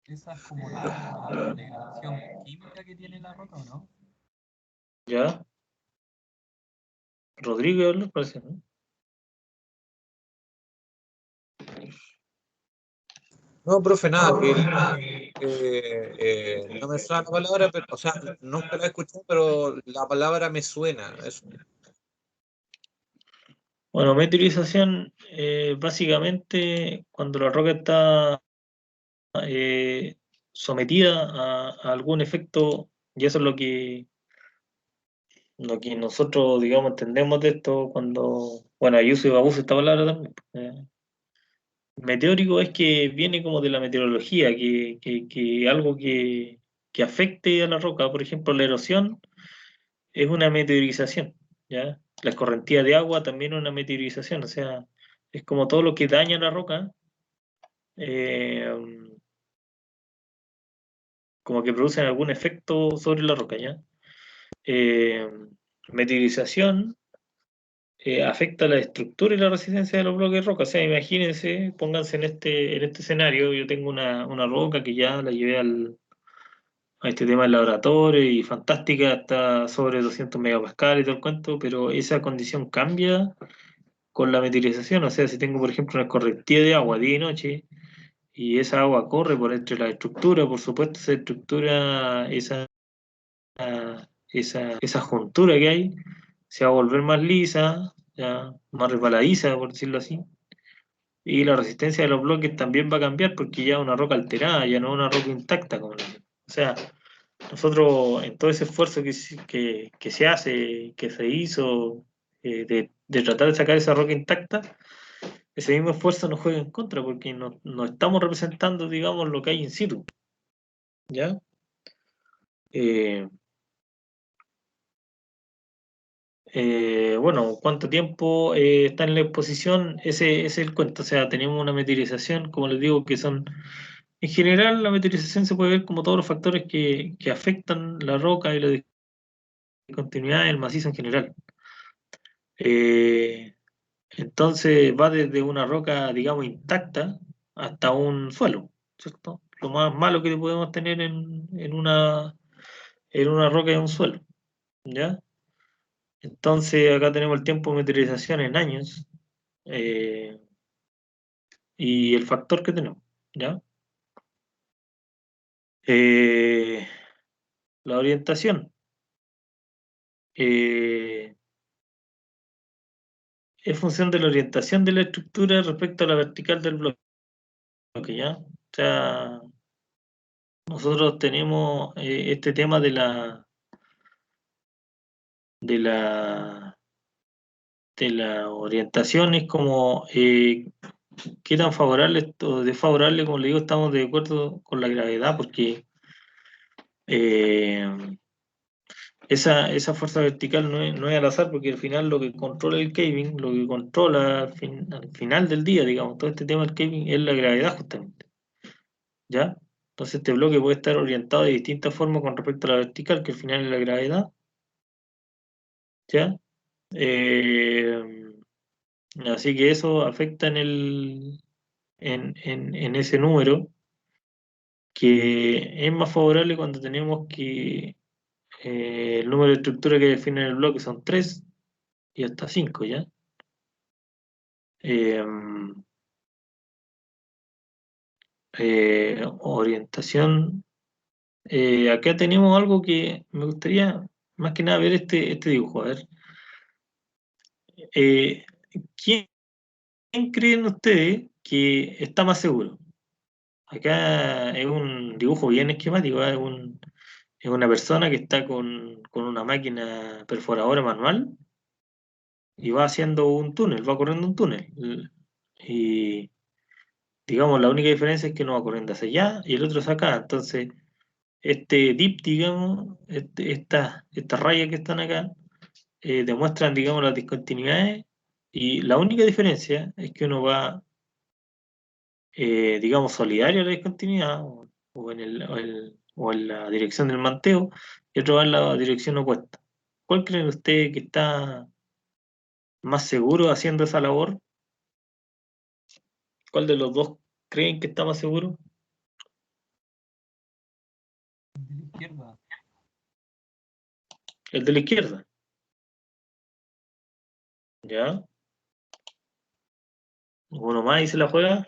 Esa es como la degradación química que tiene la roca, ¿o no? ¿Ya? Rodrigo habla, parece, ¿no? No, profe, nada, que no me suena la palabra, pero, o sea, nunca la he escuchado, pero la palabra me suena. Bueno, meteorización, básicamente cuando la roca está eh, sometida a algún efecto, y eso es lo que nosotros, digamos, entendemos de esto cuando, bueno, hay uso y abuso de esta palabra también. Meteórico es que viene como de la meteorología, que algo que afecte a la roca, por ejemplo, la erosión es una meteorización, ¿ya? La escorrentía de agua también es una meteorización, o sea, es como todo lo que daña la roca, eh, como que producen algún efecto sobre la roca, ¿ya? Eh, Meteorización afecta la estructura y la resistencia de los bloques de roca, o sea, imagínense, pónganse en este escenario, yo tengo una roca que ya la llevé a este tema del laboratorio y fantástica, está sobre 200 megapascales y todo el cuento, pero esa condición cambia con la meteorización, o sea, si tengo, por ejemplo, una escorrentía de agua día y noche, y esa agua corre por entre la estructura, por supuesto, esa estructura, esa juntura que hay, se va a volver más lisa, ya, más resbaladiza, por decirlo así, y la resistencia de los bloques también va a cambiar porque ya es una roca alterada, ya no es una roca intacta, como le digo. O sea, nosotros en todo ese esfuerzo que se hace, que se hizo, de tratar de sacar esa roca intacta, ese mismo esfuerzo nos juega en contra porque no estamos representando, digamos, lo que hay in situ, ¿ya? Eh, bueno, ¿cuánto tiempo está en la exposición? Ese es el cuento. O sea, tenemos una meteorización, como les digo, que son... En general, la meteorización se puede ver como todos los factores que afectan la roca y la discontinuidad del macizo en general. Eh, entonces, va desde una roca, digamos, intacta hasta un suelo, ¿cierto? Lo más malo que podemos tener en una roca es un suelo, ¿ya? Entonces acá tenemos el tiempo de meteorización en años y el factor que tenemos, ¿ya? La orientación. Es función de la orientación de la estructura respecto a la vertical del bloque, ¿ya? O sea, nosotros tenemos este tema de la de la orientación, es como qué tan favorable o desfavorable, como le digo, estamos de acuerdo con la gravedad, porque esa fuerza vertical no es al azar, porque al final lo que controla el caving, lo que controla al final del día, digamos, todo este tema del caving es la gravedad justamente, ¿ya? Entonces este bloque puede estar orientado de distintas formas con respecto a la vertical, que al final es la gravedad, ¿ya? Así que eso afecta en ese número, que es más favorable cuando tenemos que el número de estructuras que definen el bloque son 3 y hasta 5, ¿ya? Eh, Orientación. Acá tenemos algo que me gustaría más que nada ver este dibujo. A ver. Eh, ¿Quién creen ustedes que está más seguro? Acá es un dibujo bien esquemático, ¿eh? Es una persona que está con una máquina perforadora manual y va haciendo un túnel, va corriendo un túnel. Y digamos, la única diferencia es que uno va corriendo hacia allá y el otro hacia acá. Entonces, este dip, digamos, estas rayas que están acá, demuestran, digamos, las discontinuidades y la única diferencia es que uno va, digamos, solidario a la discontinuidad o o en la dirección del manteo y otro va en la dirección opuesta. ¿Cuál creen ustedes que está más seguro haciendo esa labor? ¿Cuál de los dos creen que está más seguro? De la izquierda. El de la izquierda, ¿ya? Uno más y se la juega.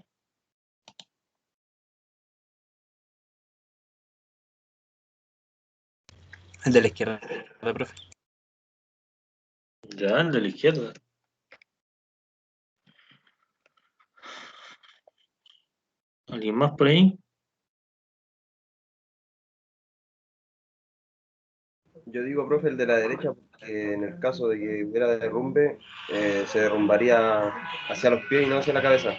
El de la izquierda, profe. Ya, el de la izquierda. ¿Alguien más por ahí? Yo digo, profe, el de la derecha, porque en el caso de que hubiera derrumbe, se derrumbaría hacia los pies y no hacia la cabeza.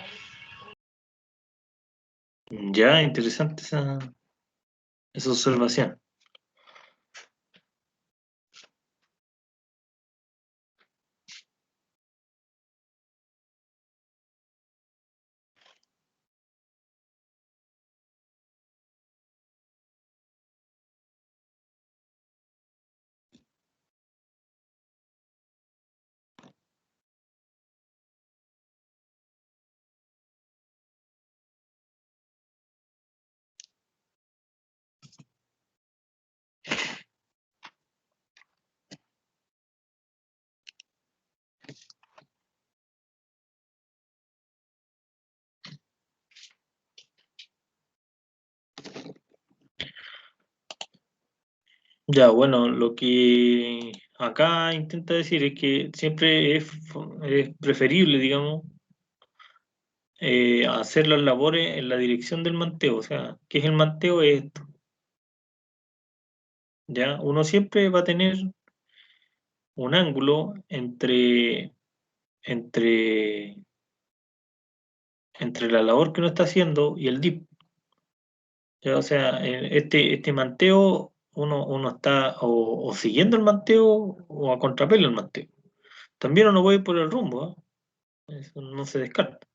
Ya, interesante esa observación. Ya, bueno, lo que acá intenta decir es que siempre es preferible, digamos, hacer las labores en la dirección del manteo. O sea, ¿qué es el manteo? Es esto. ¿Ya? Uno siempre va a tener un ángulo entre, entre la labor que uno está haciendo y el dip. ¿Ya? O sea, este manteo, uno está o siguiendo el manteo o a contrapelo el manteo. También uno puede ir por el rumbo, ¿eh? Eso no se descarta.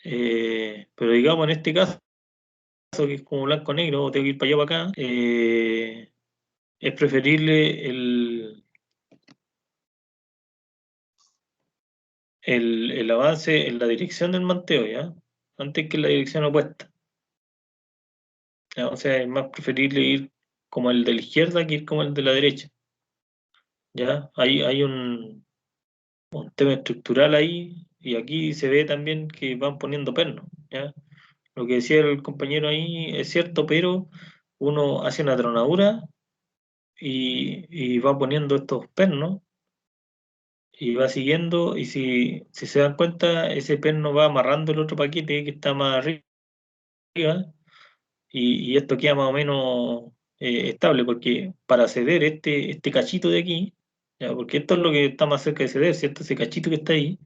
Pero digamos en este caso, que es como blanco-negro, o tengo que ir para allá o para acá, es preferible el avance en la dirección del manteo, ¿ya? Antes que en la dirección opuesta. ¿Ya? O sea, es más preferible ir como el de la izquierda que ir como el de la derecha. ¿ya? Hay un tema estructural ahí, y aquí se ve también que van poniendo pernos, ¿ya? Lo que decía el compañero ahí es cierto, pero uno hace una tronadura y va poniendo estos pernos y va siguiendo, y si se dan cuenta, ese perno va amarrando el otro paquete que está más arriba, y esto queda más o menos estable, porque para ceder este cachito de aquí, ¿ya? Porque esto es lo que está más cerca de ceder, ¿cierto? Ese cachito que está ahí,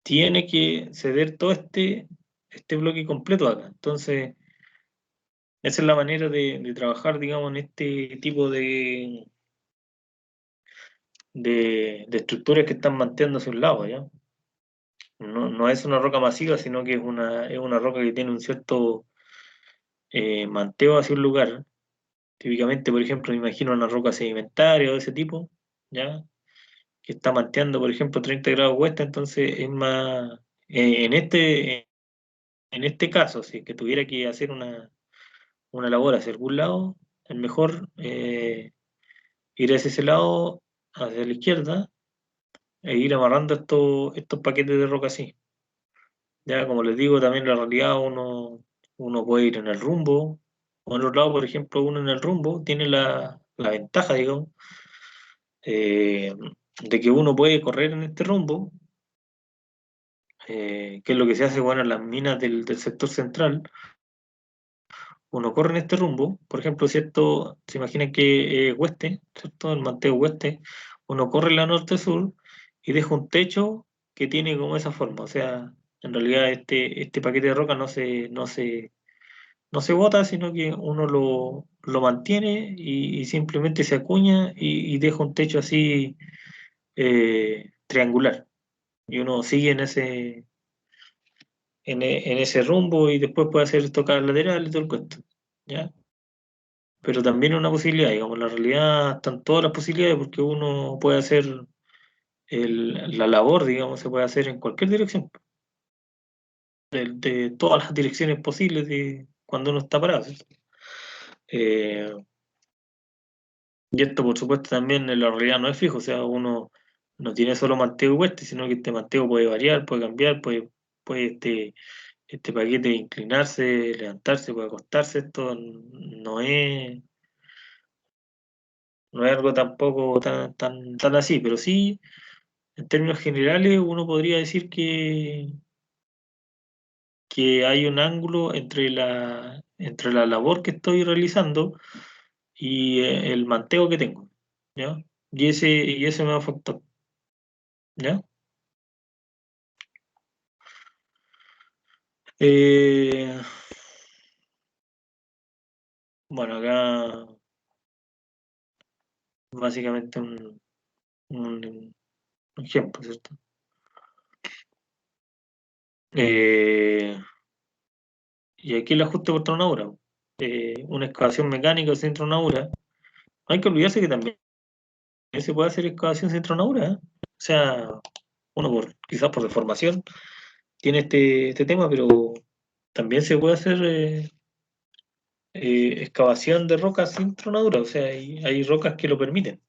tiene que ceder todo este bloque completo acá. Entonces, esa es la manera de trabajar, digamos, en este tipo de estructuras que están manteándose a un lado, ¿ya? No es una roca masiva, sino que es una roca que tiene un cierto manteo hacia un lugar. Típicamente, por ejemplo, me imagino una roca sedimentaria o de ese tipo, ¿ya? Que está manteando, por ejemplo, 30 grados opuesta, entonces es más, en este caso, si que tuviera que hacer una labor hacia algún lado, es mejor ir hacia ese lado, hacia la izquierda, e ir amarrando estos paquetes de roca así. Ya, como les digo, también en la realidad uno puede ir en el rumbo, o en otro lado, por ejemplo, uno en el rumbo tiene la ventaja, digamos, eh, de que uno puede correr en este rumbo, que es lo que se hace, bueno, en las minas del sector central. Uno corre en este rumbo, por ejemplo, ¿cierto? Se imaginan que oeste, ¿cierto? El manteo oeste, uno corre en la norte-sur y deja un techo que tiene como esa forma. O sea, en realidad este paquete de roca no se bota, sino que uno lo mantiene y simplemente se acuña y deja un techo así triangular. Y uno sigue en ese rumbo y después puede hacer tocar lateral y todo el cuento. ¿Ya? Pero también es una posibilidad, digamos, en la realidad están todas las posibilidades porque uno puede hacer la labor, digamos, se puede hacer en cualquier dirección, de todas las direcciones posibles de cuando uno está parado, ¿cierto? Eh, y esto, por supuesto, también en la realidad no es fijo, o sea, uno no tiene solo manteo y hueste, sino que este manteo puede variar, puede cambiar, puede este paquete inclinarse, levantarse, puede acostarse, esto no es algo tampoco tan así, pero sí, en términos generales, uno podría decir que hay un ángulo entre la labor que estoy realizando y el manteo que tengo, ¿ya? Y ese me afectó, ¿ya? Eh, bueno, acá básicamente un ejemplo, ¿cierto? Eh, y aquí el ajuste por tronadura. Una excavación mecánica sin tronadura. No hay que olvidarse que también se puede hacer excavación sin tronadura, ¿eh? O sea, uno quizás por deformación tiene este tema, pero también se puede hacer excavación de rocas sin tronadura, o sea, hay rocas que lo permiten.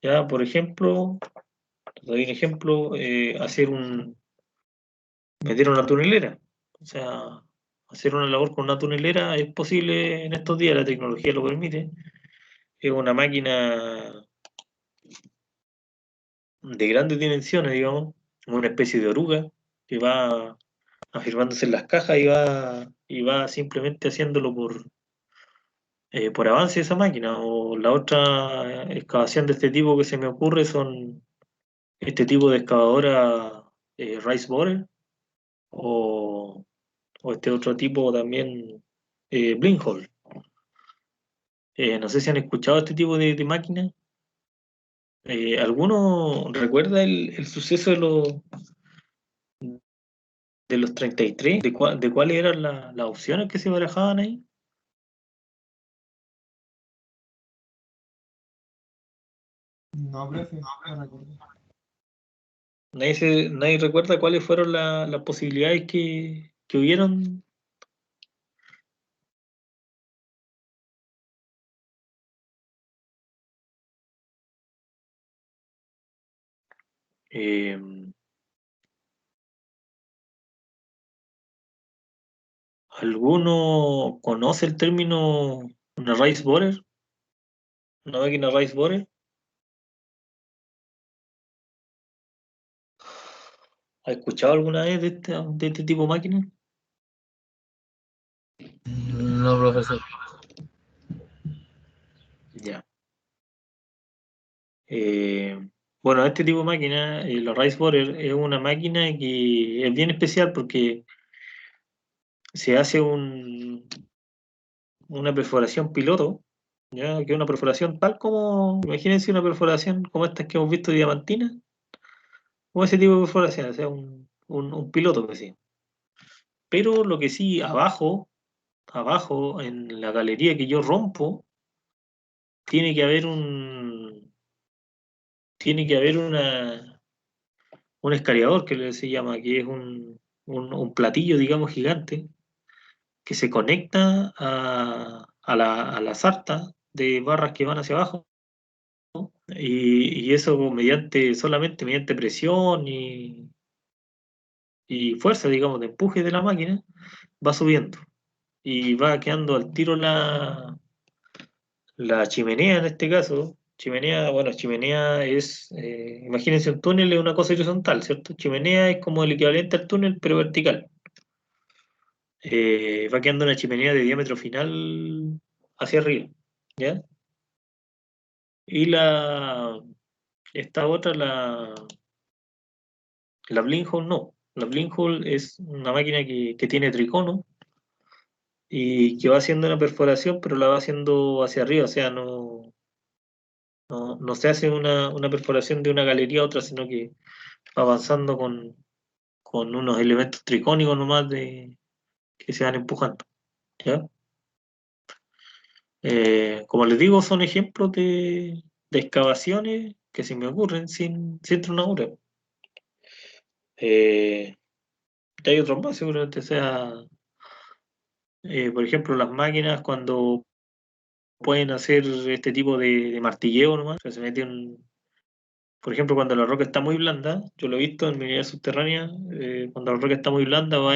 Ya, por ejemplo, te doy un ejemplo, meter una tunelera. O sea, hacer una labor con una tunelera es posible en estos días, la tecnología lo permite. Es una máquina de grandes dimensiones, digamos, una especie de oruga que va afirmándose en las cajas y va simplemente haciéndolo por avance de esa máquina. O la otra excavación de este tipo que se me ocurre son este tipo de excavadora Rice Borer o este otro tipo también Blinghole. No sé si han escuchado este tipo de máquina. ¿Alguno recuerda el suceso de los 33? ¿De cuáles eran las opciones que se barajaban ahí? No, profe, no recuerdo. Nadie recuerda cuáles fueron las posibilidades que hubieron. Eh, ¿Alguno conoce el término una race borer? ¿Una máquina race borer? ¿Ha escuchado alguna vez de este tipo de máquina? No, profesor. Ya. Eh, bueno, este tipo de máquina, la race borer, es una máquina que es bien especial porque se hace una perforación piloto, ¿ya? Que es una perforación tal como, imagínense una perforación como estas que hemos visto diamantina, como ese tipo de perforación, o sea, un piloto que sí. Pero lo que sí, abajo, en la galería que yo rompo, tiene que haber tiene que haber un escariador que se llama, que es un platillo, digamos, gigante, que se conecta a la sarta de barras que van hacia abajo, y eso solamente mediante presión y fuerza, digamos, de empuje de la máquina, va subiendo y va quedando al tiro la chimenea en este caso. Chimenea, bueno, chimenea es, imagínense un túnel es una cosa horizontal, ¿cierto? Chimenea es como el equivalente al túnel, pero vertical. Va quedando una chimenea de diámetro final hacia arriba, ¿ya? Y esta otra, la Blink Hole no. La Blink Hole es una máquina que tiene tricono y que va haciendo una perforación, pero la va haciendo hacia arriba, o sea, no se hace una perforación de una galería a otra, sino que va avanzando con unos elementos tricónicos nomás que se van empujando, ¿ya? Como les digo, son ejemplos de excavaciones que se me ocurren sin tronadura. Y hay otros más, seguramente sea, por ejemplo, las máquinas cuando pueden hacer este tipo de martilleo nomás, o sea, se meten, por ejemplo, cuando la roca está muy blanda, yo lo he visto en minería subterránea, cuando la roca está muy blanda va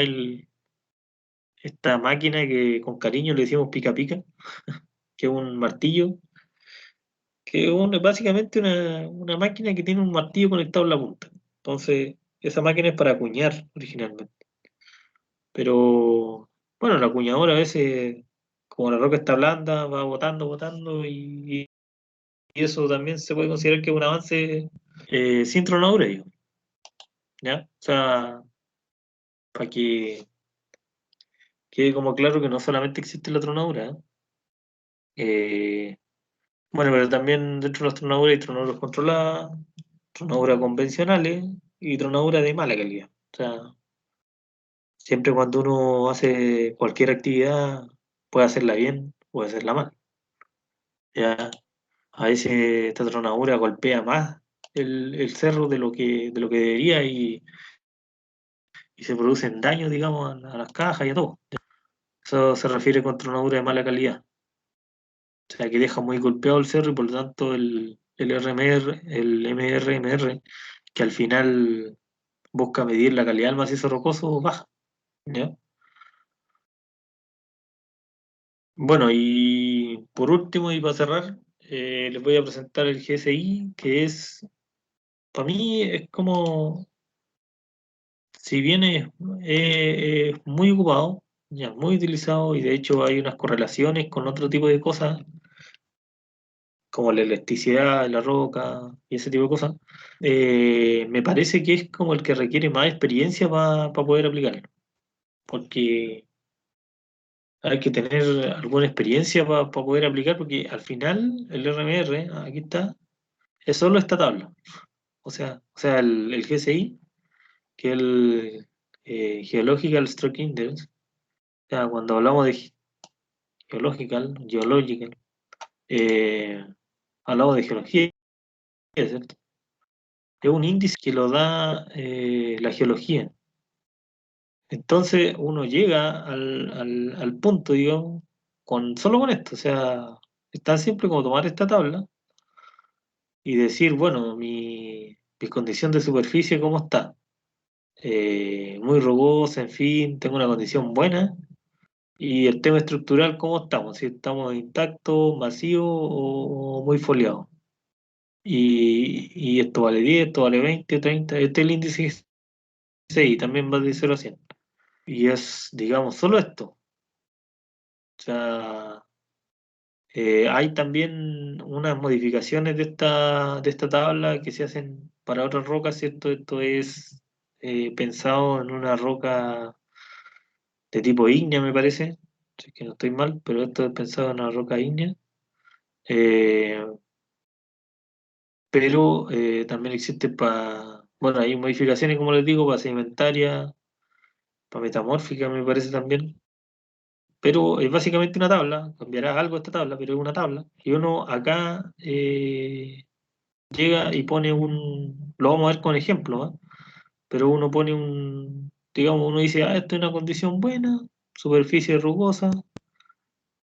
esta máquina que con cariño le decimos pica pica, que es un martillo, que es básicamente una máquina que tiene un martillo conectado en la punta. Entonces, esa máquina es para acuñar originalmente. Pero, bueno, la acuñadora a veces, como la roca está blanda, va botando, y eso también se puede considerar que es un avance sin tronadura, digo, ¿ya? O sea, para que quede como claro que no solamente existe la tronadura, ¿eh? Bueno, pero también dentro de las tronaduras hay tronaduras controladas, tronaduras convencionales y tronaduras de mala calidad. O sea, siempre cuando uno hace cualquier actividad, puede hacerla bien, puede hacerla mal. Ya, a veces esta tronadura golpea más el cerro de lo que debería y se producen daños, digamos, a las cajas y a todo. Eso se refiere con tronadura de mala calidad. O sea, que deja muy golpeado el cerro y por lo tanto el RMR, el MRMR, que al final busca medir la calidad del macizo rocoso, baja, ¿ya? Bueno, y por último, y para cerrar, les voy a presentar el GSI, que es, para mí, es como, si bien es muy ocupado, ya muy utilizado, y de hecho hay unas correlaciones con otro tipo de cosas, como la elasticidad de la roca y ese tipo de cosas, me parece que es como el que requiere más experiencia para poder aplicarlo, porque hay que tener alguna experiencia para poder aplicar, porque al final el RMR, aquí está, es solo esta tabla. O sea el GSI, que es el Geological Stroke Index, o sea, cuando hablamos de geological, eh, hablamos de geología, ¿cierto? Es un índice que lo da la geología. Entonces uno llega al punto, digamos, solo con esto. O sea, es tan simple como tomar esta tabla y decir, bueno, mi condición de superficie, ¿cómo está? Muy rugosa, en fin, tengo una condición buena. Y el tema estructural, ¿cómo estamos? Si estamos intactos, vacíos o muy foliados. Y esto vale 10, esto vale 20, 30. Este es el índice 6, también va de 0 a 100. Y es, digamos, solo esto. O sea, hay también unas modificaciones de esta tabla que se hacen para otras rocas, ¿cierto? Esto es pensado en una roca de tipo ígnea, me parece. Si es que no estoy mal, pero esto es pensado en una roca ígnea. Eh, pero también existe para, bueno, hay modificaciones, como les digo, para sedimentaria, para metamórfica, me parece también. Pero es básicamente una tabla, cambiará algo esta tabla, pero es una tabla. Y uno acá llega y pone lo vamos a ver con ejemplo, ¿ah? Pero uno pone digamos, uno dice, esto es una condición buena, superficie rugosa,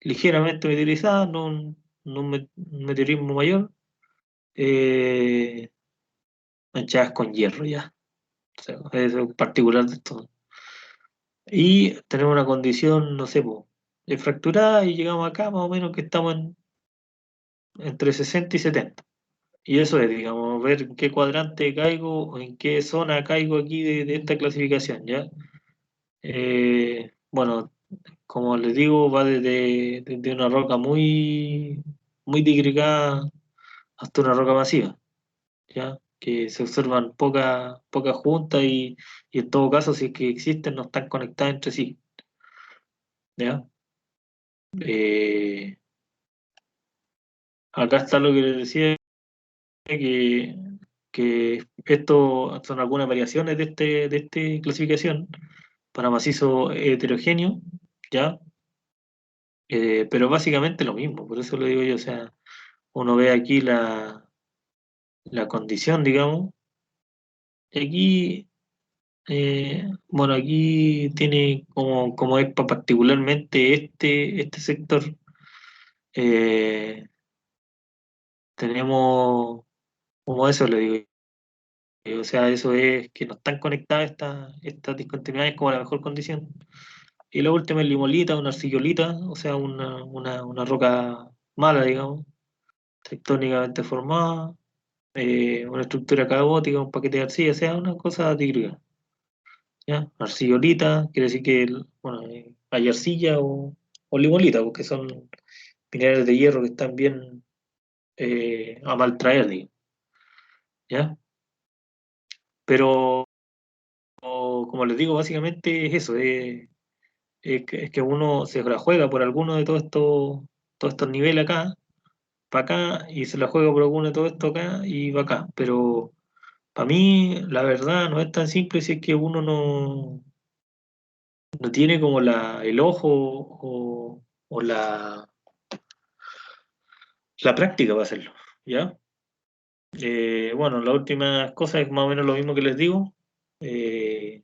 ligeramente meteorizada, no un meteorismo mayor, eh, manchadas con hierro ya. O sea, eso es particular de esto. Y tenemos una condición, no sé, po, fracturada y llegamos acá más o menos que estamos entre 60 y 70. Y eso es, digamos, ver en qué cuadrante caigo o en qué zona caigo aquí de esta clasificación, ¿ya? Bueno, como les digo, va desde una roca muy digregada hasta una roca masiva, ¿ya? Que se observan pocas juntas y en todo caso, si es que existen, no están conectadas entre sí, ¿ya? Eh, Acá está lo que les decía, que, que esto son algunas variaciones de esta clasificación para macizo heterogéneo, ¿ya? Pero básicamente lo mismo, por eso lo digo yo, o sea, uno ve aquí la condición, digamos, y aquí, bueno, aquí tiene como es particularmente este sector, eh, tenemos, como eso le digo, o sea, eso es que no están conectadas estas discontinuidades como la mejor condición. Y la última es limolita, una arcillolita, o sea, una roca mala, digamos, tectónicamente formada, una estructura caótica, un paquete de arcilla, o sea, una cosa típica. ¿Ya? Arcillolita, quiere decir que, bueno, hay arcilla o limolita, porque son minerales de hierro que están bien a maltraer, digamos, ¿ya? Pero, como les digo, básicamente es eso, es que uno se la juega por alguno de todos estos niveles acá, para acá, y se la juega por alguno de todo esto acá y va acá. Pero para mí, la verdad, no es tan simple si es que uno no tiene como el ojo o la práctica para hacerlo, ¿ya? Bueno, la última cosa es más o menos lo mismo que les digo. Eh,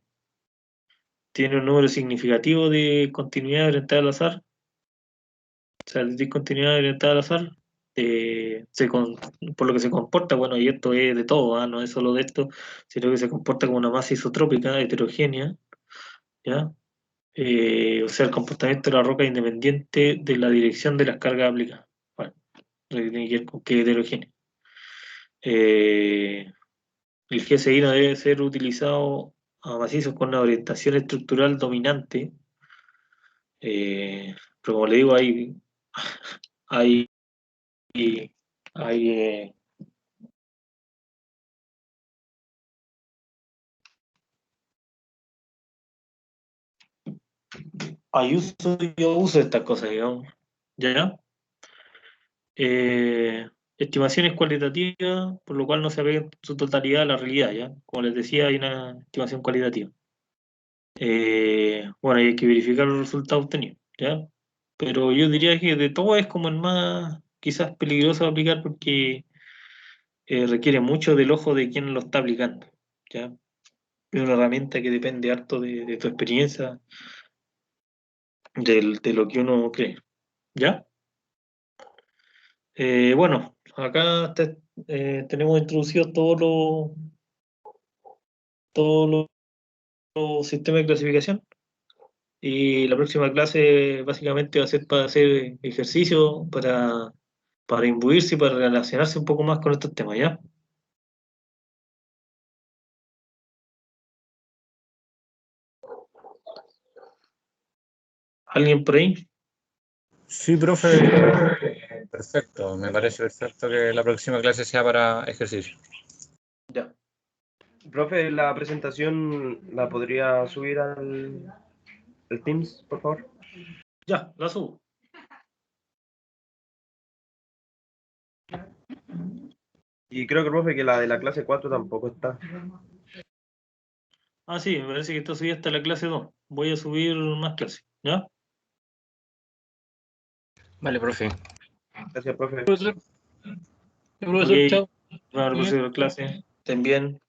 Tiene un número significativo de continuidad orientada al azar, o sea, de discontinuidad orientada al azar. Por lo que se comporta, bueno, y esto es de todo, ¿ah? No es solo de esto, sino que se comporta como una masa isotrópica heterogénea, ¿ya? O sea, el comportamiento de la roca independiente de la dirección de las cargas aplicadas. Bueno, lo que tiene que ver con que es heterogéneo. Eh, el GSI no debe ser utilizado a macizos con una orientación estructural dominante, pero como le digo, hay, hay, hay uso y abuso de estas cosas, digamos. ¿Ya? Estimaciones cualitativas, por lo cual no se apega en su totalidad a la realidad, ¿ya? Como les decía, hay una estimación cualitativa. Bueno, hay que verificar los resultados obtenidos, ¿ya? Pero yo diría que de todo es como el más quizás peligroso de aplicar porque requiere mucho del ojo de quien lo está aplicando, ¿ya? Es una herramienta que depende harto de tu experiencia, de lo que uno cree, ¿ya? Bueno, acá tenemos introducido todo todos los sistemas de clasificación. Y la próxima clase básicamente va a ser para hacer ejercicio, para imbuirse y para relacionarse un poco más con estos temas, ¿ya? ¿Alguien por ahí? Sí, profe, perfecto. Me parece perfecto que la próxima clase sea para ejercicio. Ya. Profe, la presentación la podría subir al Teams, por favor. Ya, la subo. Y creo que, profe, que la de la clase 4 tampoco está. Ah, sí, me parece que está subida hasta la clase 2. Voy a subir más clases, ¿ya? Vale, profe. Gracias, profe. Profesor, Ok, chao. vamos a reproducir la clase. Estén bien.